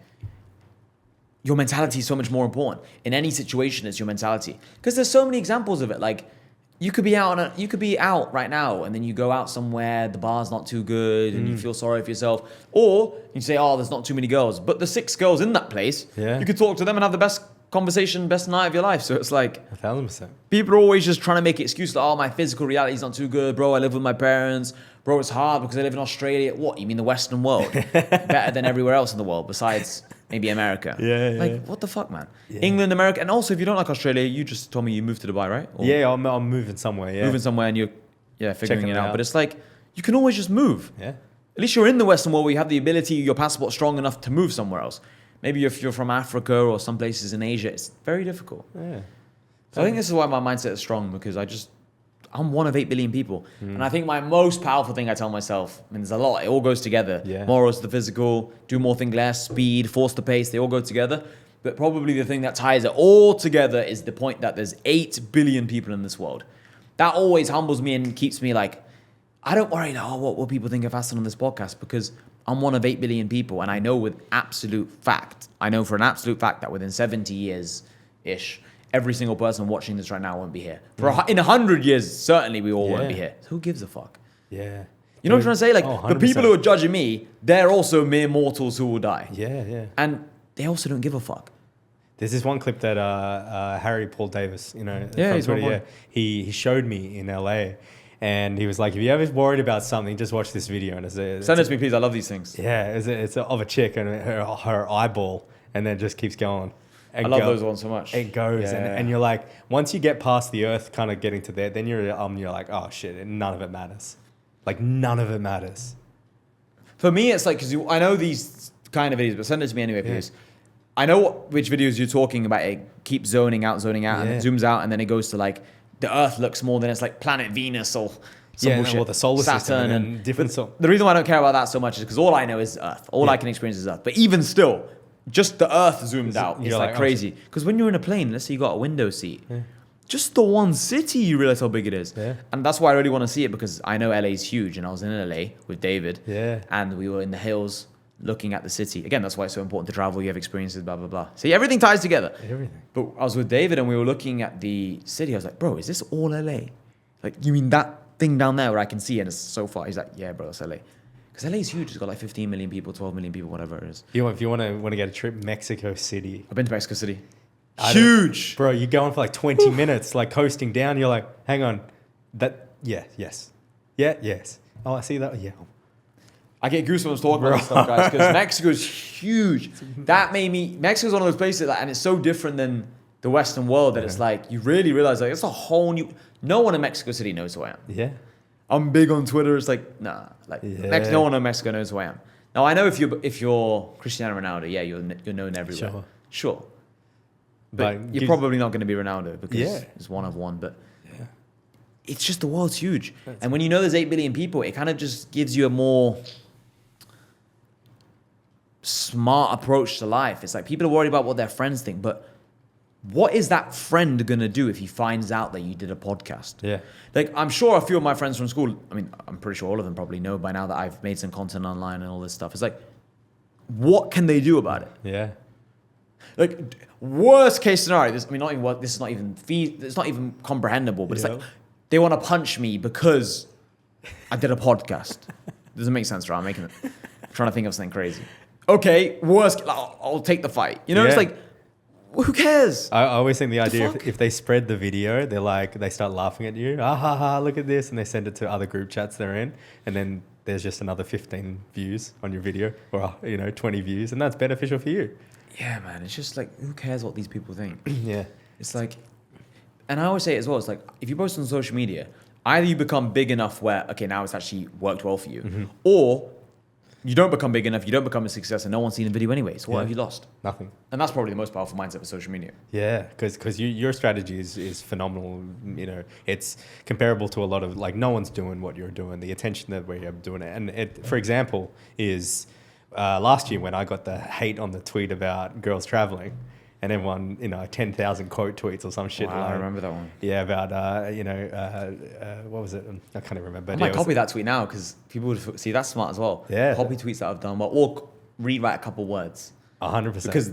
your mentality is so much more important. In any situation, it's your mentality. Because there's so many examples of it. Like, you could be out right now, and then you go out somewhere, the bar's not too good, and you feel sorry for yourself. Or you say, oh, there's not too many girls. But the 6 girls in that place, you could talk to them and have the best conversation, best night of your life. So it's like 1,000%. People are always just trying to make excuses like, oh, my physical reality is not too good, bro. I live with my parents. Bro, it's hard because I live in Australia. What? You mean the Western world? Better than everywhere else in the world besides maybe America. Like, what the fuck, man? England, America. And also, if you don't like Australia, you just told me you moved to Dubai, right? Or I'm moving somewhere, moving somewhere and you're figuring Checking it it out. out. But it's like, you can always just move. Yeah. At least you're in the Western world where you have the ability, your passport's strong enough to move somewhere else. Maybe if you're from Africa or some places in Asia, it's very difficult. Yeah. So I think this is why my mindset is strong, because I'm one of 8 billion people. And I think my most powerful thing I tell myself, I mean, there's a lot, it all goes together. Yeah. Morals, the physical, do more, think less, speed, force the pace, they all go together. But probably the thing that ties it all together is the point that there's 8 billion people in this world. That always humbles me and keeps me like, I don't worry, what will people think of Hassan on this podcast? Because I'm one of 8 billion people, and I know for an absolute fact that within 70 years-ish, every single person watching this right now won't be here. In 100 years, certainly we all won't be here. So who gives a fuck? Yeah. You know what I'm trying to say? Like, the 100%. people who are judging me, they're also mere mortals who will die. Yeah. And they also don't give a fuck. There's this one clip that Harry Paul Davis, from he's my boy. Twitter, he showed me in LA, and he was like, if you're ever worried about something, just watch this video. And Send it to me, please. I love these things. Yeah, it's of a chick and her eyeball, and then it just keeps going. I love those ones so much. It goes, and you're like, once you get past the earth, kind of getting to there, then you're like, oh shit, none of it matters. Like, none of it matters. For me, it's like, because I know these kind of videos, but send it to me anyway, please. I know which videos you're talking about. It keeps zoning out, and it zooms out, and then it goes to like, the earth looks more than it's like planet Venus or some bullshit. Well, the solar Saturn system and different. The reason why I don't care about that so much is because all I know is Earth. All I can experience is Earth. But even still, just the Earth zoomed out is like crazy. Because when you're in a plane, let's say you got a window seat, just the one city, you realize how big it is. Yeah. And that's why I really want to see it, because I know LA is huge, and I was in LA with David. Yeah. And we were in the hills looking at the city. Again, that's why it's so important to travel. You have experiences, blah, blah, blah. See, everything ties together. Everything. But I was with David and we were looking at the city. I was like, bro, is this all LA? Like, you mean that thing down there where I can see and it's so far? He's like, yeah, bro, that's LA. Because LA is huge. It's got like 15 million people, 12 million people, whatever it is. If you want to get a trip, Mexico City. I've been to Mexico City. Huge. Bro, you're going for like 20 minutes, like coasting down. You're like, hang on. Yes. Oh, I see that. Yeah. I get goosebumps talking about this stuff, guys, because Mexico's huge. Mexico's one of those places, and it's so different than the Western world that it's like, you really realize, like, it's a whole new, no one in Mexico City knows who I am. Yeah. I'm big on Twitter. It's like, nah, like, no one in Mexico knows who I am. Now I know if you're Cristiano Ronaldo, yeah, you're known everywhere. Sure. But you're probably not going to be Ronaldo because it's one of one. But it's just the world's huge. And when you know there's 8 billion people, it kind of just gives you a more smart approach to life. It's like people are worried about what their friends think, but what is that friend going to do if he finds out that you did a podcast? Yeah. Like, I'm sure a few of my friends from school, I mean, I'm pretty sure all of them probably know by now that I've made some content online and all this stuff. It's like, what can they do about it? Yeah. Like, worst case scenario, this is not even comprehensible, but it's like, they want to punch me because I did a podcast. Doesn't make sense, right? I'm trying to think of something crazy. Okay, I'll take the fight. You know, it's like, who cares? I always think the idea if they spread the video, they start laughing at you. Ah ha ha! Look at this, and they send it to other group chats they're in, and then there's just another 15 views on your video, or 20 views, and that's beneficial for you. Yeah, man. It's just like, who cares what these people think? Yeah. It's like, and I always say it as well. It's like, if you post on social media, either you become big enough where okay, now it's actually worked well for you, or you don't become big enough, you don't become a success, and no one's seen the video anyway. So what have you lost? Nothing. And that's probably the most powerful mindset for social media. Yeah, because your strategy is phenomenal. It's comparable to a lot of, like, no one's doing what you're doing. The attention that we're doing it. And it, for example, is last year when I got the hate on the tweet about girls traveling. And everyone, 10,000 quote tweets or some shit. Wow, I remember that one. Yeah, about, what was it? I can't even remember. I might copy that tweet now because people would see that's smart as well. Yeah. Copy tweets that I've done, or rewrite a couple words. 100%. Because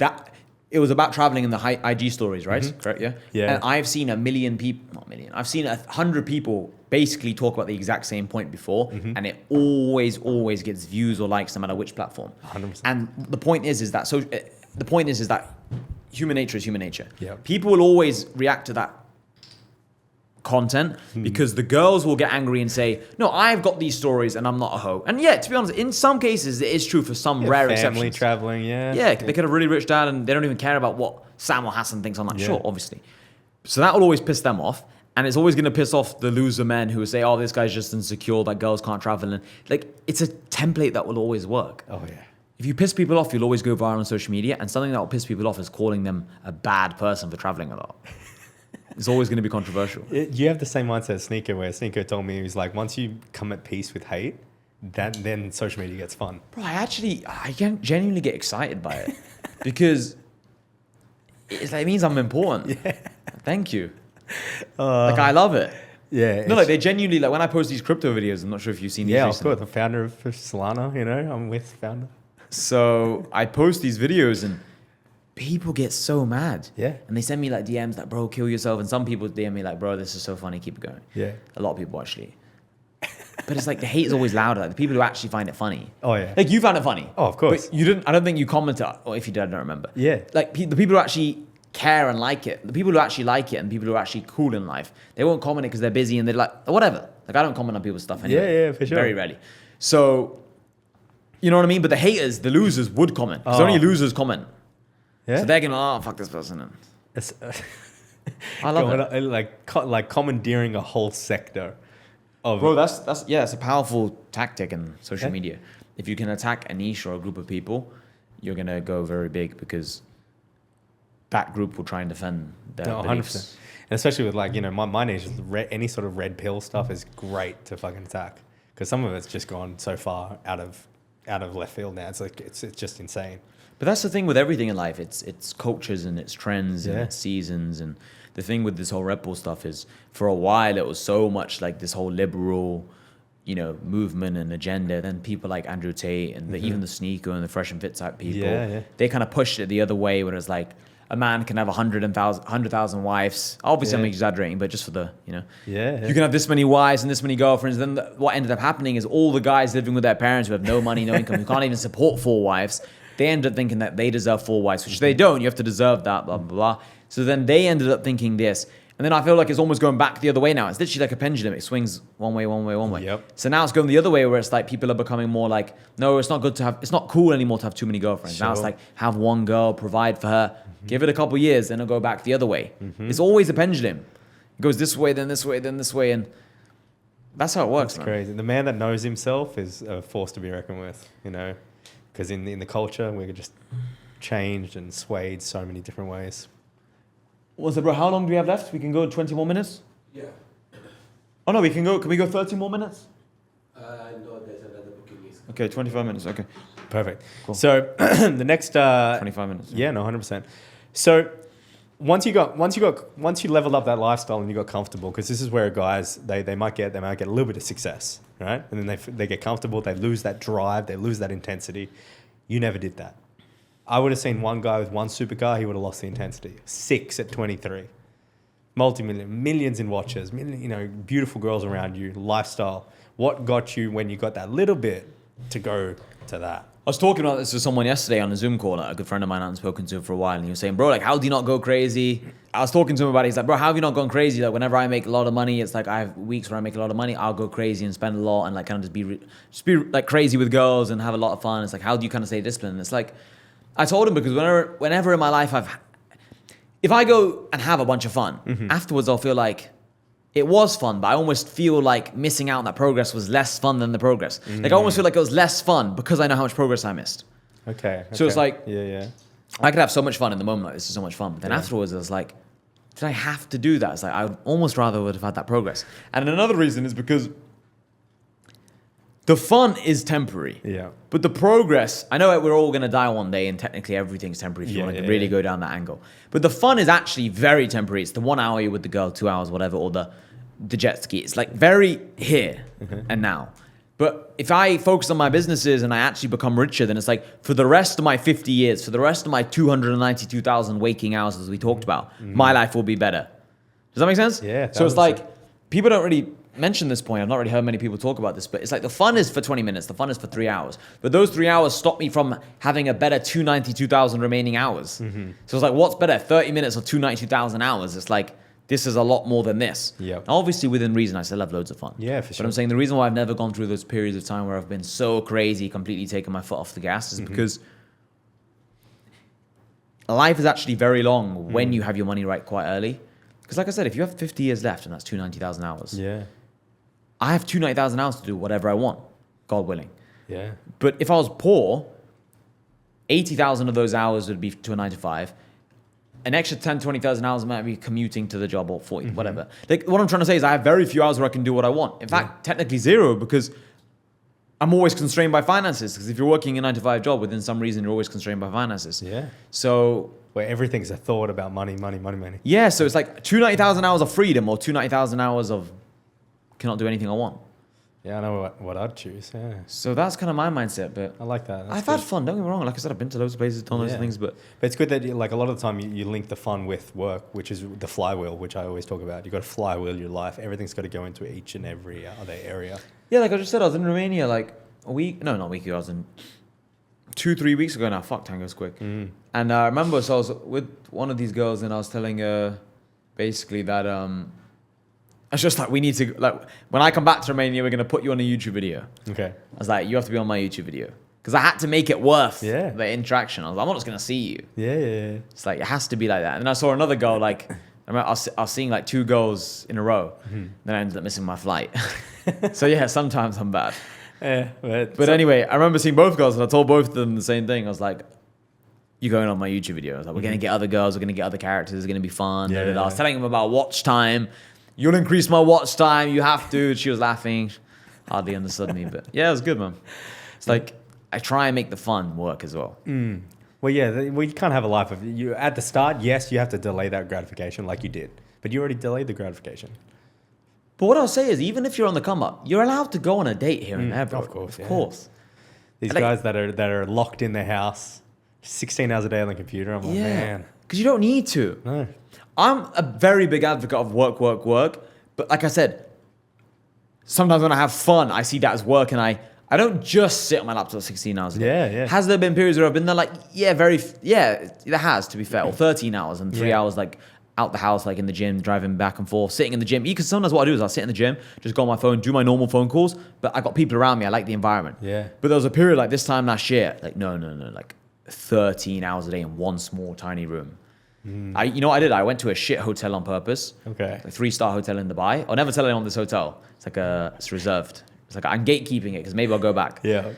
it was about traveling in the IG stories, right? Mm-hmm. Correct, yeah? Yeah. And I've seen 1 million people, not a million, I've seen 100 people basically talk about the exact same point before, and it always gets views or likes no matter which platform. 100%. And the point is that human nature is human nature. Yep. People will always react to that content because the girls will get angry and say, no, I've got these stories and I'm not a hoe. And yeah, to be honest, in some cases, it is true for some rare exceptions. Family traveling, Yeah, they could have really rich dad and they don't even care about what Sam or Hassan thinks on that. Sure, obviously. So that will always piss them off. And it's always going to piss off the loser men who say, oh, this guy's just insecure, that girls can't travel. And like, it's a template that will always work. Oh, yeah. If you piss people off, you'll always go viral on social media. And something that will piss people off is calling them a bad person for traveling a lot. It's always going to be controversial. You have the same mindset as Sneaker, where Sneaker told me, he was like, once you come at peace with hate, then social media gets fun. Bro, I genuinely get excited by it because it means I'm important. Yeah. Thank you. I love it. Yeah. No, they genuinely, when I post these crypto videos, I'm not sure if you've seen these recently. Yeah, of course. The founder of Solana, I'm with founder. So I post these videos and people get so mad. Yeah. And they send me like DMs like, bro, kill yourself. And some people DM me like, bro, this is so funny. Keep it going. Yeah. A lot of people actually. But it's like the hate is always louder. Like the people who actually find it funny. Oh, yeah. Like you found it funny. Oh, of course. But I don't think you commented, or if you did, I don't remember. Yeah. Like the people who actually care and like it, the people who actually like it and people who are actually cool in life, they won't comment it because they're busy and they're like, whatever. Like I don't comment on people's stuff anyway. Yeah, for sure. Very rarely. So, you know what I mean? But the haters, the losers would comment. Because only losers comment. Yeah. So they're going, oh, fuck this person. I love it. Like commandeering a whole sector of... Bro, that's it's a powerful tactic in social media. If you can attack a niche or a group of people, you're going to go very big because that group will try and defend their beliefs. 100%. And especially with my niche, any sort of red pill stuff is great to fucking attack. Because some of it's just gone so far out of left field now. It's like, it's just insane. But that's the thing with everything in life. It's cultures and it's trends and it's seasons. And the thing with this whole Red Bull stuff is for a while it was so much like this whole liberal, movement and agenda. Then people like Andrew Tate and even the sneaker and the fresh and fit type people, they kind of pushed it the other way where it's like a man can have 100,000 wives. Obviously I'm exaggerating, but just for the, you can have this many wives and this many girlfriends. Then what ended up happening is all the guys living with their parents who have no money, no income, who can't even support 4 wives, they ended up thinking that they deserve 4 wives, which they don't. You have to deserve that, blah, blah, blah. So then they ended up thinking this. And then I feel like it's almost going back the other way now. It's literally like a pendulum. It swings one way, one way, one way. Yep. So now it's going the other way where it's like people are becoming more like, no, it's not cool anymore to have too many girlfriends. Sure. Now it's like have one girl, provide for her, give it a couple years, then it'll go back the other way. It's always a pendulum. It goes this way, then this way, then this way. And that's how it works. That's crazy. The man that knows himself is a force to be reckoned with, Because in the culture, we're just changed and swayed so many different ways. What's it, bro? How long do we have left? We can go 20 more minutes? Yeah. Oh no, can we go 30 more minutes? No, there's another booking list. Okay, 25 minutes, okay. Perfect. Cool. So the next 25 minutes. Yeah, no, 100%. So once you leveled up that lifestyle and you got comfortable, because this is where guys they might get a little bit of success, right? And then they get comfortable, they lose that drive, they lose that intensity. You never did that. I would have seen one guy with one supercar, he would have lost the intensity. 6 at 23. Millions in watches, beautiful girls around you, lifestyle. What got you when you got that little bit to go to that? I was talking about this with someone yesterday on a Zoom call, a good friend of mine I hadn't spoken to for a while, and he was saying, bro, like, how do you not go crazy? I was talking to him about it. He's like, bro, how have you not gone crazy? Like, whenever I make a lot of money, it's like I have weeks where I make a lot of money, I'll go crazy and spend a lot and like kind of just be like crazy with girls and have a lot of fun. It's like, how do you kind of stay disciplined? And it's like, I told him because whenever in my life if I go and have a bunch of fun, afterwards I'll feel like it was fun, but I almost feel like missing out on that progress was less fun than the progress. Like I almost feel like it was less fun because I know how much progress I missed. Okay. So it's like, yeah. I could have so much fun in the moment, like this is so much fun, but then afterwards I was like, did I have to do that? It's like I would almost rather would have had that progress. And another reason is because the fun is temporary. Yeah. But the progress, I know we're all going to die one day and technically everything's temporary if you want to really go down that angle. But the fun is actually very temporary. It's the 1 hour you're with the girl, 2 hours, whatever, or the jet ski. It's like very here and now. But if I focus on my businesses and I actually become richer, then it's like for the rest of my 50 years, for the rest of my 292,000 waking hours, as we talked about, my life will be better. Does that make sense? Yeah. So it's like, people don't really mention this point. I've not really heard many people talk about this, but it's like the fun is for 20 minutes. The fun is for 3 hours. But those 3 hours stop me from having a better 292,000 remaining hours. So it's like, what's better, 30 minutes or 292,000 hours? It's like, this is a lot more than this. Yep. Obviously, within reason, I still have loads of fun. Yeah, for sure. But I'm saying the reason why I've never gone through those periods of time where I've been so crazy, completely taking my foot off the gas is because life is actually very long when you have your money right quite early. Because like I said, if you have 50 years left and that's 290,000 hours, I have 290,000 hours to do whatever I want, God willing. Yeah. But if I was poor, 80,000 of those hours would be to a 9 to 5. An extra 10, 20,000 hours might be commuting to the job or 40, whatever. Like what I'm trying to say is I have very few hours where I can do what I want. In fact, technically zero, because I'm always constrained by finances. Because if you're working a 9 to 5 job, within some reason, you're always constrained by finances. Yeah. So where everything's a thought about money. yeah, so it's like 290,000 hours of freedom or 290,000 hours of cannot do anything I want. Yeah, I know what I'd choose. Yeah. So that's kind of my mindset, but I like that. I've had fun. Don't get me wrong. Like I said, I've been to loads of places, done loads of things, but it's good that like a lot of the time you link the fun with work, which is the flywheel, which I always talk about. You got to flywheel your life. Everything's got to go into each and every other area. yeah, like I just said, I was in Romania like not a week ago. I was in 2-3 weeks ago now. Fuck, time goes quick. And I remember, so I was with one of these girls, and I was telling her basically that I was just like, we need to, like, when I come back to Romania, we're going to put you on a YouTube video. Okay. I was like, you have to be on my YouTube video. Because I had to make it worth the interaction. I was like, I'm not just going to see you. Yeah. It's like, it has to be like that. And then I saw another girl, like, I was seeing like 2 girls in a row. Then I ended up missing my flight. So yeah, sometimes I'm bad. Yeah. But anyway, I remember seeing both girls and I told both of them the same thing. I was like, you're going on my YouTube video. I was like, we're going to get other girls. We're going to get other characters. It's going to be fun. I was telling them about watch time. You'll increase my watch time. You have to. She was laughing. Hardly understood me. But yeah, it was good, man. It's like, I try and make the fun work as well. Well, yeah, we can't have a life of you at the start. Yes, you have to delay that gratification like you did, but you already delayed the gratification. But what I'll say is, even if you're on the come up, you're allowed to go on a date here and there, bro. Of course. Of course. These guys that are locked in their house, 16 hours a day on the computer. I'm like, man. Because you don't need to. No. I'm a very big advocate of work. But like I said, sometimes when I have fun, I see that as work, and I don't just sit on my laptop 16 hours a day. Yeah. Has there been periods where I've been there like, there has, to be fair, or 13 hours and 3 hours like out the house, like in the gym, driving back and forth, sitting in the gym. Because sometimes what I do is I'll sit in the gym, just go on my phone, do my normal phone calls, but I got people around me. I like the environment. Yeah. But there was a period like this time last year, like no, like 13 hours a day in one small tiny room. You know what I did? I went to a shit hotel on purpose. Okay. A 3-star hotel in Dubai. I'll never tell anyone this hotel. It's reserved. It's like I'm gatekeeping it because maybe I'll go back. Yeah.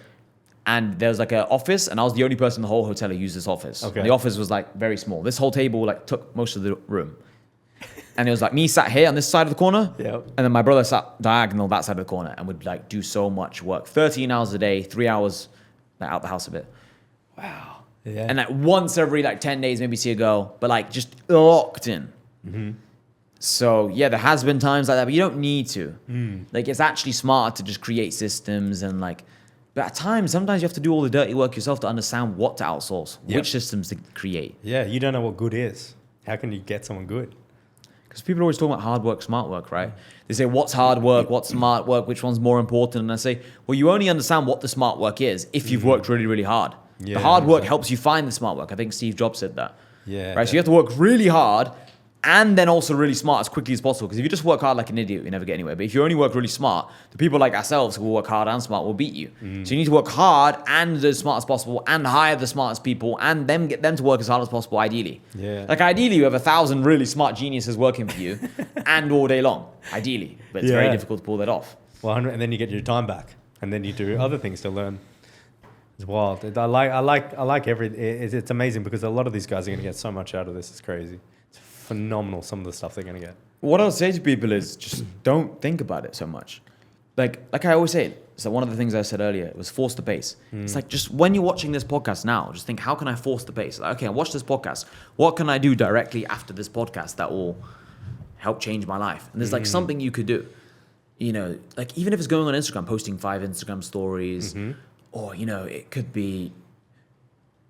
And there was like an office, and I was the only person in the whole hotel who used this office. Okay. And the office was like very small. This whole table like took most of the room. And it was like me sat here on this side of the corner, Yep. and then my brother sat diagonal that side of the corner, and would like do so much work. 13 hours a day, 3 hours like, out the house a bit. Wow. Yeah. And like once every like 10 days, maybe see a girl, but like just locked in. So yeah, there has been times like that, but you don't need to. Like it's actually smarter to just create systems and like, but at times, sometimes you have to do all the dirty work yourself to understand what to outsource, Yep. which systems to create. Yeah, you don't know what good is. How can you get someone good? Because people are always talking about hard work, smart work, right? They say, what's hard work? What's smart work? Which one's more important? And I say, well, you only understand what the smart work is if you've worked really, really hard. Yeah, the hard work exactly. helps you find the smart work. I think Steve Jobs said that. Yeah. Right? So you have to work really hard and then also really smart as quickly as possible. Because if you just work hard like an idiot, you never get anywhere. But if you only work really smart, the people like ourselves who work hard and smart will beat you. So you need to work hard and as smart as possible and hire the smartest people and then get them to work as hard as possible, ideally. Yeah. Like ideally, you have 1,000 really smart geniuses working for you and all day long, ideally. But it's very Yeah. difficult to pull that off. Well, and then you get your time back, and then you do other things to learn. It's wild. I like it's amazing because a lot of these guys are going to get so much out of this. It's crazy. It's phenomenal. Some of the stuff they're going to get. What I'll say to people is just don't think about it so much. Like I always say, so one of the things I said earlier was force the pace. It's like just when you're watching this podcast now, just think, how can I force the pace? Like, okay, I watch this podcast. What can I do directly after this podcast that will help change my life? And there's like something you could do. You know, like even if it's going on Instagram, posting 5 Instagram stories, or, you know, it could be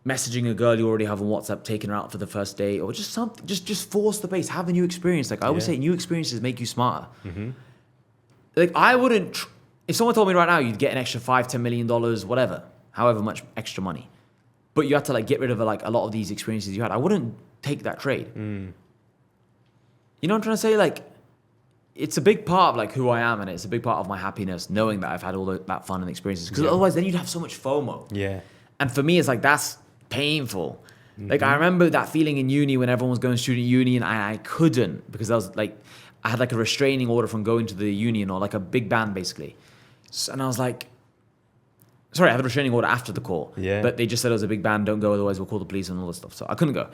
messaging a girl you already have on WhatsApp, taking her out for the first date, or just something, just force the pace, have a new experience. Like I always say, new experiences make you smarter. Like I wouldn't, if someone told me right now you'd get an extra $5-10 million, whatever, however much extra money, but you had to like get rid of like a lot of these experiences you had, I wouldn't take that trade. You know what I'm trying to say? Like, it's a big part of like who I am, and it's a big part of my happiness knowing that I've had all that fun and experiences. Because otherwise, then you'd have so much FOMO. Yeah. And for me, it's like that's painful. Like I remember that feeling in uni when everyone was going to student uni, and I couldn't because I was like, I had like a restraining order from going to the union, or like a big ban basically. And I was like, sorry, I had a restraining order after the call. Yeah. But they just said it was a big ban, don't go, otherwise we'll call the police and all this stuff. So I couldn't go.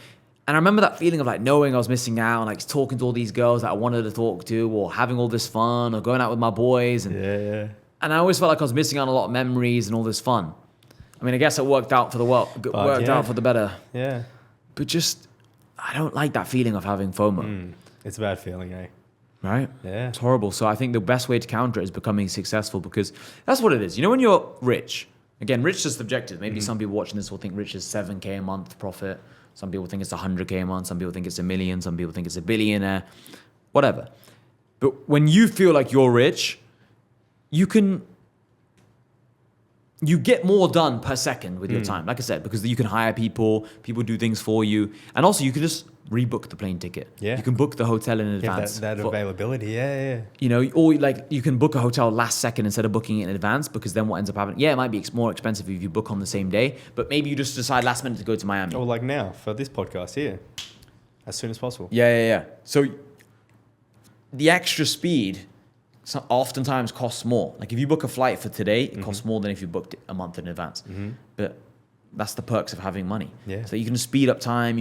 And I remember that feeling of like knowing I was missing out, and like talking to all these girls that I wanted to talk to, or having all this fun, or going out with my boys. And I always felt like I was missing out on a lot of memories and all this fun. I mean, I guess it worked out for the out for the better. Yeah. But just, I don't like that feeling of having FOMO. It's a bad feeling, eh? Right? Yeah. It's horrible. So I think the best way to counter it is becoming successful, because that's what it is. You know, when you're rich, again, rich is subjective. Maybe some people watching this will think rich is 7K a month profit. Some people think it's 100K a month. Some people think it's $1 million. Some people think it's a billionaire. Whatever. But when you feel like you're rich, you get more done per second with your time. Like I said, because you can hire people do things for you. And also you can just rebook the plane ticket. Yeah. You can book the hotel in Yeah, advance. that availability. Yeah. You know, or like you can book a hotel last second instead of booking it in advance, because then what ends up happening, yeah, it might be more expensive if you book on the same day, but maybe you just decide last minute to go to Miami. Or like now for this podcast here, as soon as possible. Yeah. So the extra speed oftentimes costs more. Like if you book a flight for today, it costs more than if you booked it a month in advance. But that's the perks of having money. Yeah. So you can speed up time.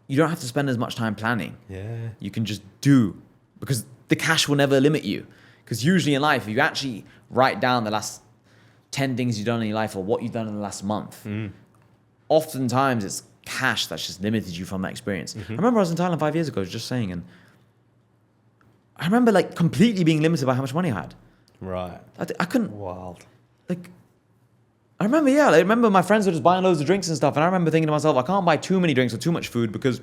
You don't have to spend as much time planning. Yeah. You can just do, because the cash will never limit you. Because usually in life, if you actually write down the last 10 things you've done in your life or what you've done in the last month, oftentimes it's cash that's just limited you from that experience. I remember I was in Thailand 5 years ago, I was just saying, and I remember like completely being limited by how much money I had. Right. I couldn't, Wild. like, I remember my friends were just buying loads of drinks and stuff, and I remember thinking to myself, I can't buy too many drinks or too much food because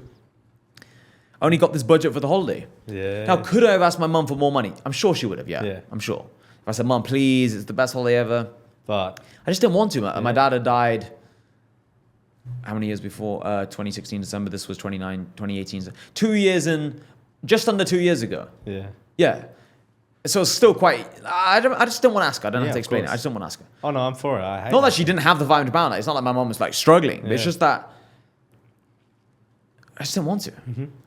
I only got this budget for the holiday. Yeah. Now, could I have asked my mum for more money? I'm sure she would have, Yeah. I'm sure. If I said, Mum, please, it's the best holiday ever. But I just didn't want to. My dad had died, how many years before? 2016 December, this was 2018. 2 years in, just under 2 years ago. yeah. Yeah. So it's still quite, I just don't want to ask her. I don't Yeah, have to of explain it. course. I just don't want to ask her. Oh no, I'm for it. I hate Not that she didn't have the £500. It's not like my mom was like struggling. But it's Yeah. just that I just didn't want to.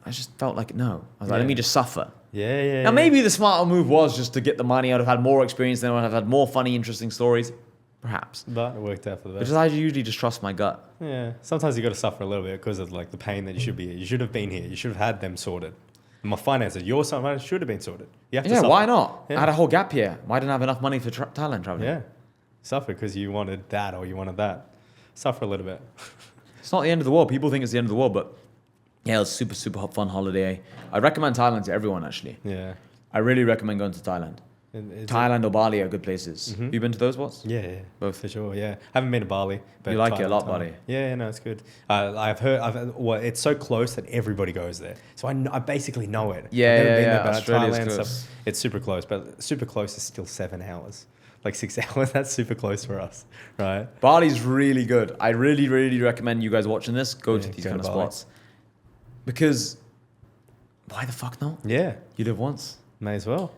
I just felt like, no. I was like, let me just suffer. Yeah. Now, maybe the smarter move was just to get the money. I'd have had more experience then. I'd have had more funny, interesting stories. perhaps. But it worked out for the But best. I usually just trust my gut. Yeah. Sometimes you got to suffer a little bit because of like the pain that you should be. You should have been here. You should have had them sorted. My finances, your finances should have been sorted. You have to Yeah, suffer. why not? Yeah. I had a whole gap year. Why didn't I have enough money for Thailand traveling? Yeah. Suffer because you wanted that or you wanted that. Suffer a little bit. It's not the end of the world. People think it's the end of the world, but yeah, it was super, super fun holiday. I recommend Thailand to everyone, actually. Yeah. I really recommend going to Thailand. Thailand or Bali are good places. Have you been to those spots? Yeah. Both. For sure. Yeah. Haven't been to Bali. But You like it a Thailand- lot, Thailand. Bali? Yeah, no, it's good. Well, it's so close that everybody goes there. So I basically know it. Yeah, I've never yeah, been yeah. there, but Australia's Thailand, close. so it's super close. But super close is still 7 hours. Like 6 hours, that's super close for us, right? Bali's really good. I really, really recommend you guys watching this. Go to these go kind to of Bali. spots. Because why the fuck not? Yeah, You live once. may as well.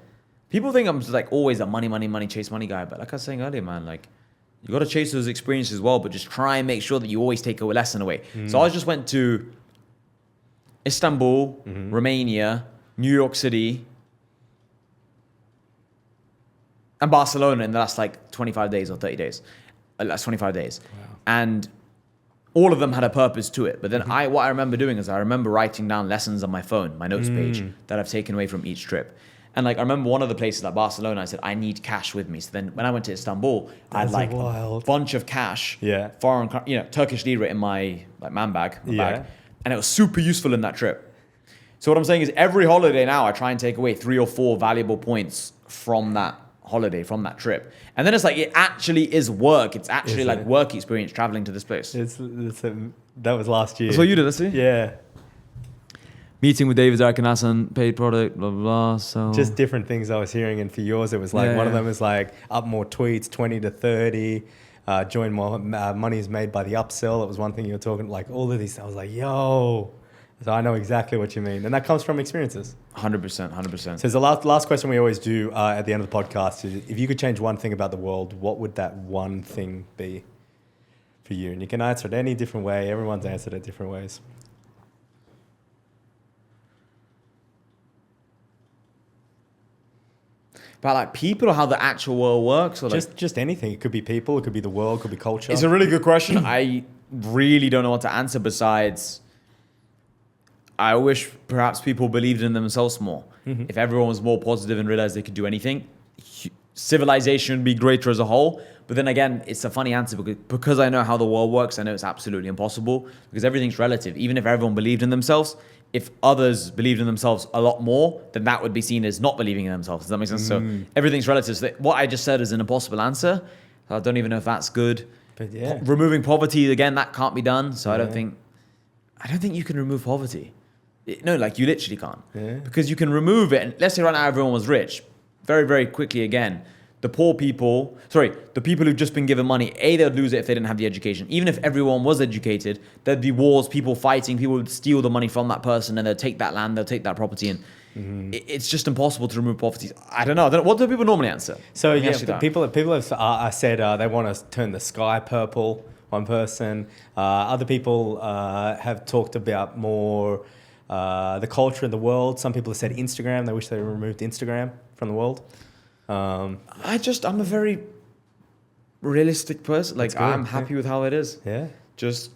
People think I'm just like always a money, chase money guy. But like I was saying earlier, man, like you got to chase those experiences as well, but just try and make sure that you always take a lesson away. So I just went to Istanbul, Romania, New York City, and Barcelona in the last like 25 days or 30 days. Last 25 days. Wow. And all of them had a purpose to it. But then what I remember doing is I remember writing down lessons on my phone, my notes page, that I've taken away from each trip. And like I remember one of the places like Barcelona, I said, I need cash with me. So then when I went to Istanbul, I had That's like wild. a bunch of cash, Yeah. foreign, Turkish lira in my like man bag, Yeah. bag. And it was super useful in that trip. So what I'm saying is every holiday now, I try and take away 3 or 4 valuable points from that holiday, from that trip. And then it's like, it actually is work. It's actually Is like it? work experience traveling to this place. That was last year. That's what you did, let's see. Yeah, Meeting with David, Eric and Hassan, paid product, blah, blah, blah. So just different things I was hearing. And for yours, it was like Yeah, one of yeah. them is like up more tweets, 20 to 30. Join more. Money is made by the upsell. It was one thing you were talking like all of these. I was like, yo. So I know exactly what you mean, and that comes from experiences. 100%. So the last question we always do at the end of the podcast is, if you could change one thing about the world, what would that one thing be for you? And you can answer it any different way. Everyone's answered it different ways. About like people or how the actual world works? Or like, Just anything. It could be people. It could be the world. It could be culture. it's a really good question. I really don't know what to answer besides I wish perhaps people believed in themselves more. If everyone was more positive and realized they could do anything, civilization would be greater as a whole. But then again, it's a funny answer because I know how the world works. I know it's absolutely impossible because everything's relative. Even if everyone believed in themselves, if others believed in themselves a lot more, then that would be seen as not believing in themselves. Does that make sense? So everything's relative. So what I just said is an impossible answer. I don't even know if that's good. But yeah. Removing poverty, again, that can't be done. So I don't Yeah. think you can remove poverty. No, like you literally can't. Yeah. Because you can remove it. And let's say right now everyone was rich. Very, very quickly again, the people who've just been given money, they'd lose it if they didn't have the education. Even if everyone was educated, there'd be wars, people fighting, people would steal the money from that person and they'll take that land, they'll take that property. And it's just impossible to remove poverty. I don't know. What do people normally answer? So Let me yeah, ask you that. people have said they want to turn the sky purple. One person, other people have talked about more the culture in the world. Some people have said Instagram. They wish they removed Instagram from the world. I'm a very realistic person. Like good, I'm happy with how it is. Yeah, Just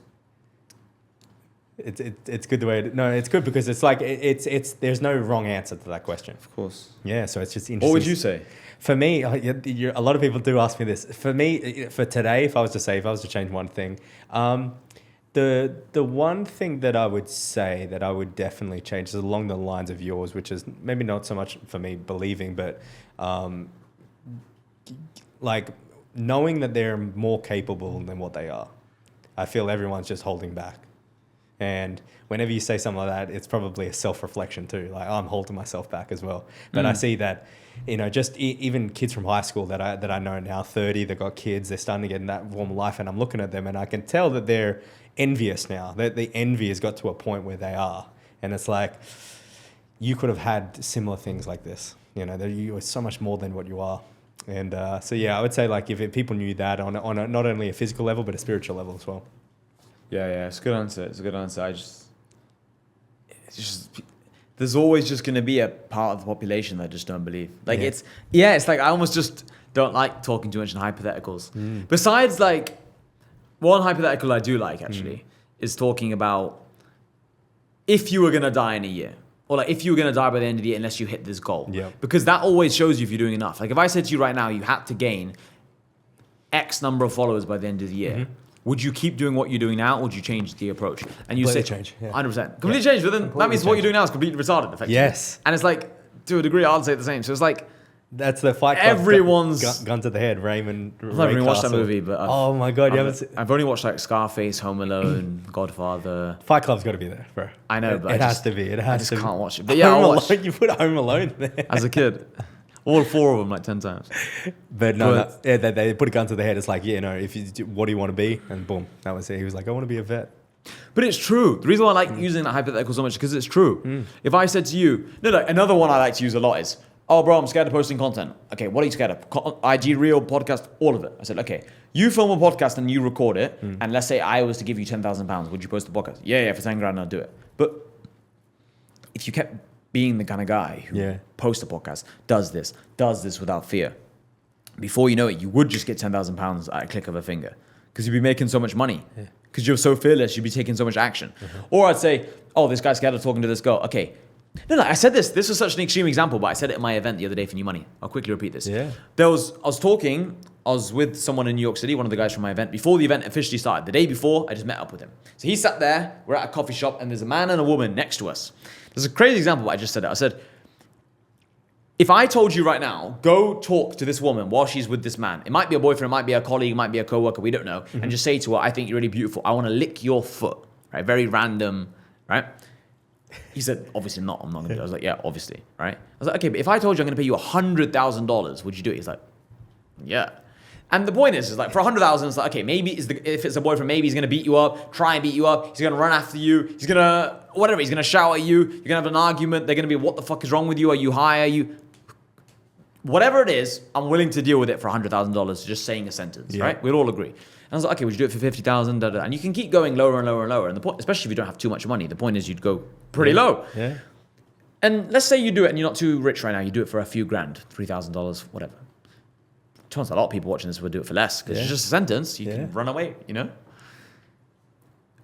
it's good the way. It's good because it's like it's there's no wrong answer to that question. of course. Yeah, so it's just interesting. What would you say? For me, a lot of people do ask me this. For me, for today, if I was to change one thing, the one thing that I would say that I would definitely change is along the lines of yours, which is maybe not so much for me believing, but like knowing that they're more capable than what they are. I feel everyone's just holding back. And whenever you say something like that, it's probably a self-reflection too. Like I'm holding myself back as well. But I see that, just even kids from high school that I know now, 30, they've got kids, they're starting to get in that warm life, and I'm looking at them and I can tell that they're envious now. That the envy has got to a point where they are. And it's like, you could have had similar things like this. That you are so much more than what you are. And so yeah, I would say like if people knew that on a, not only a physical level, but a spiritual level as well. Yeah, it's a good answer. There's always just going to be a part of the population that just don't believe. Like Yeah. it's like I almost just don't like talking too much in hypotheticals. Besides, like, one hypothetical I do like, actually, is talking about if you were going to die in a year. Or like if you were going to die by the end of the year unless you hit this goal. Yeah. Because that always shows you if you're doing enough. Like if I said to you right now, you had to gain X number of followers by the end of the year, would you keep doing what you're doing now, or would you change the approach? And you say, Completely change, yeah. 100%. Completely change, but then that means what you're doing now is completely retarded, effectively. Yes. And it's like, to a degree, I'd say the same. So it's like, That's the Fight Club. Everyone's- gun to the head, Raymond. I've never even watched that movie, but oh my god, you haven't seen. I've only watched like Scarface, Home Alone, Godfather. Fight Club's got to be there, bro. I know, but it I has just- to be. It I has just to. can't watch it. But yeah, I'll watch You put Home Alone there as a kid. All 4 of them, like 10 times. But no, But- yeah, they put a gun to the head. It's like, if you, what do you want to be? And boom, that was it. He was like, I want to be a vet. But it's true. The reason why I like using that hypothetical so much is because it's true. If I said to you, another one I like to use a lot is, oh, bro, I'm scared of posting content. Okay, what are you scared of? IG, Reel, podcast, all of it. I said, okay, you film a podcast and you record it, and let's say I was to give you £10,000, would you post the podcast? Yeah, for 10 grand, I'll do it. But if you kept being the kind of guy who posts a podcast, does this without fear, before you know it, you would just get £10,000 at a click of a finger because you'd be making so much money. Because you're so fearless, you'd be taking so much action. Or I'd say, oh, this guy's scared of talking to this girl. Okay. No, I said this. This was such an extreme example, but I said it at my event the other day for New Money. I'll quickly repeat this. Yeah. I was with someone in New York City, one of the guys from my event, before the event officially started. The day before, I just met up with him. So he sat there, we're at a coffee shop, and there's a man and a woman next to us. There's a crazy example, but I just said it. I said, if I told you right now, go talk to this woman while she's with this man, it might be a boyfriend, it might be a colleague, it might be a coworker, we don't know, and just say to her, I think you're really beautiful. I want to lick your foot, right? Very random, right? He said, obviously not, I'm not going to do it. I was like, yeah, obviously, right? I was like, okay, but if I told you I'm going to pay you $100,000, would you do it? He's like, yeah. And the point is like, for $100,000, it's like, okay, maybe if it's a boyfriend, maybe he's going to beat you up, try and beat you up, he's going to run after you, he's going to, whatever, he's going to shout at you, you're going to have an argument, they're going to be, what the fuck is wrong with you? Are you high? Are you... Whatever it is, I'm willing to deal with it for $100,000, just saying a sentence, right? We'd all agree. And I was like, okay, would you do it for 50,000? And you can keep going lower and lower and lower. And the point, especially if you don't have too much money, the point is you'd go pretty low. Yeah. And let's say you do it and you're not too rich right now. You do it for a few grand, $3,000, whatever. To be honest, a lot of people watching this would do it for less because it's just a sentence. You can run away,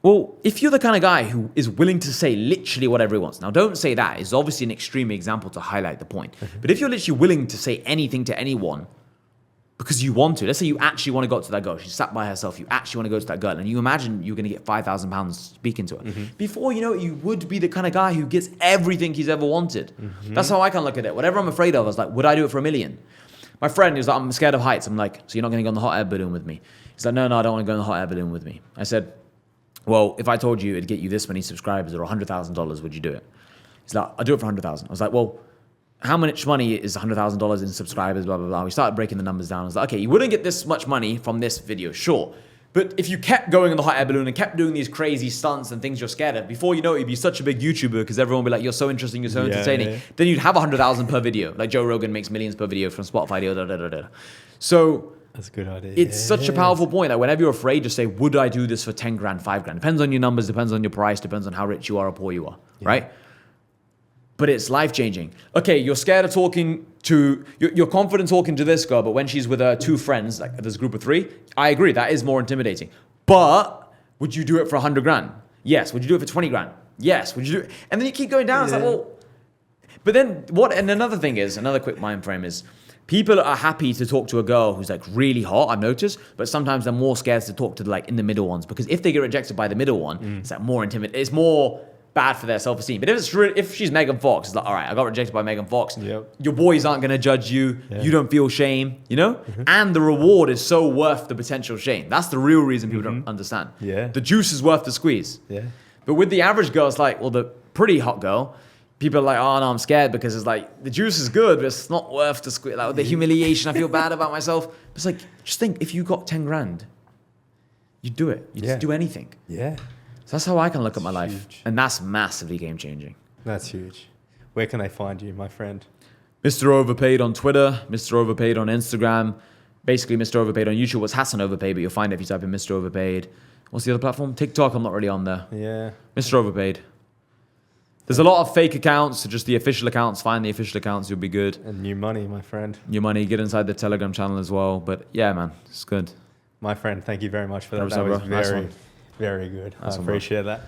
Well, if you're the kind of guy who is willing to say literally whatever he wants, now don't say that. It's obviously an extreme example to highlight the point. But if you're literally willing to say anything to anyone because you want to, let's say you actually want to go to that girl, she's sat by herself, you actually want to go to that girl, and you imagine you're going to get £5,000 speaking to her. Before you know it, you would be the kind of guy who gets everything he's ever wanted. That's how I can look at it. Whatever I'm afraid of, I was like, would I do it for $1 million? My friend, he was like, I'm scared of heights. I'm like, so you're not going to go on the hot air balloon with me? He's like, no, I don't want to go on the hot air balloon with me. I said, well, if I told you it'd get you this many subscribers or $100,000, would you do it? He's like, I'll do it for $100,000. I was like, well, how much money is $100,000 in subscribers, blah, blah, blah. We started breaking the numbers down. I was like, okay, you wouldn't get this much money from this video, sure. But if you kept going on the hot air balloon and kept doing these crazy stunts and things you're scared of, before you know it, you'd be such a big YouTuber because everyone would be like, you're so interesting, you're so entertaining. Then you'd have 100,000 per video. Like Joe Rogan makes millions per video from Spotify. So That's a good idea. it's such a powerful point. Like whenever you're afraid, just say, would I do this for 10 grand, 5 grand? Depends on your numbers, depends on your price, depends on how rich you are or poor you are, right? But it's life-changing. Okay, you're scared of talking to, you're confident talking to this girl, but when she's with her 2 friends, like there's a group of 3, I agree, that is more intimidating. But would you do it for 100 grand? Yes. Would you do it for 20 grand? Yes. Would you do it? And then you keep going down. It's like, well, but then what, and another thing is, another quick mind frame is, people are happy to talk to a girl who's like really hot, I've noticed, but sometimes they're more scared to talk to like in the middle ones because if they get rejected by the middle one, it's like more intimidating. It's more bad for their self-esteem. But if she's Megan Fox, it's like, all right, I got rejected by Megan Fox. Your boys aren't going to judge you. You don't feel shame, And the reward is so worth the potential shame. That's the real reason people don't understand. The juice is worth the squeeze. But with the average girl, it's like, well, the pretty hot girl, people are like, oh no, I'm scared because it's like, the juice is good, but it's not worth the squeeze. Like the humiliation, I feel bad about myself. But it's like, just think, if you got 10 grand, you'd do it. You'd just do anything. So that's how I can look at my life. Huge. And that's massively game-changing. That's huge. Where can I find you, my friend? Mr. Overpaid on Twitter, Mr. Overpaid on Instagram, basically Mr. Overpaid on YouTube. What's Hassan Overpaid, but you'll find it if you type in Mr. Overpaid. What's the other platform? TikTok, I'm not really on there. Mr. Overpaid. There's a lot of fake accounts, so just the official accounts. Find the official accounts, you'll be good. And new money, my friend. New money, get inside the Telegram channel as well. But yeah, man, it's good. My friend, thank you very much for that. 100%, That was bro. Nice very, one. very good. Nice I one, bro. appreciate that.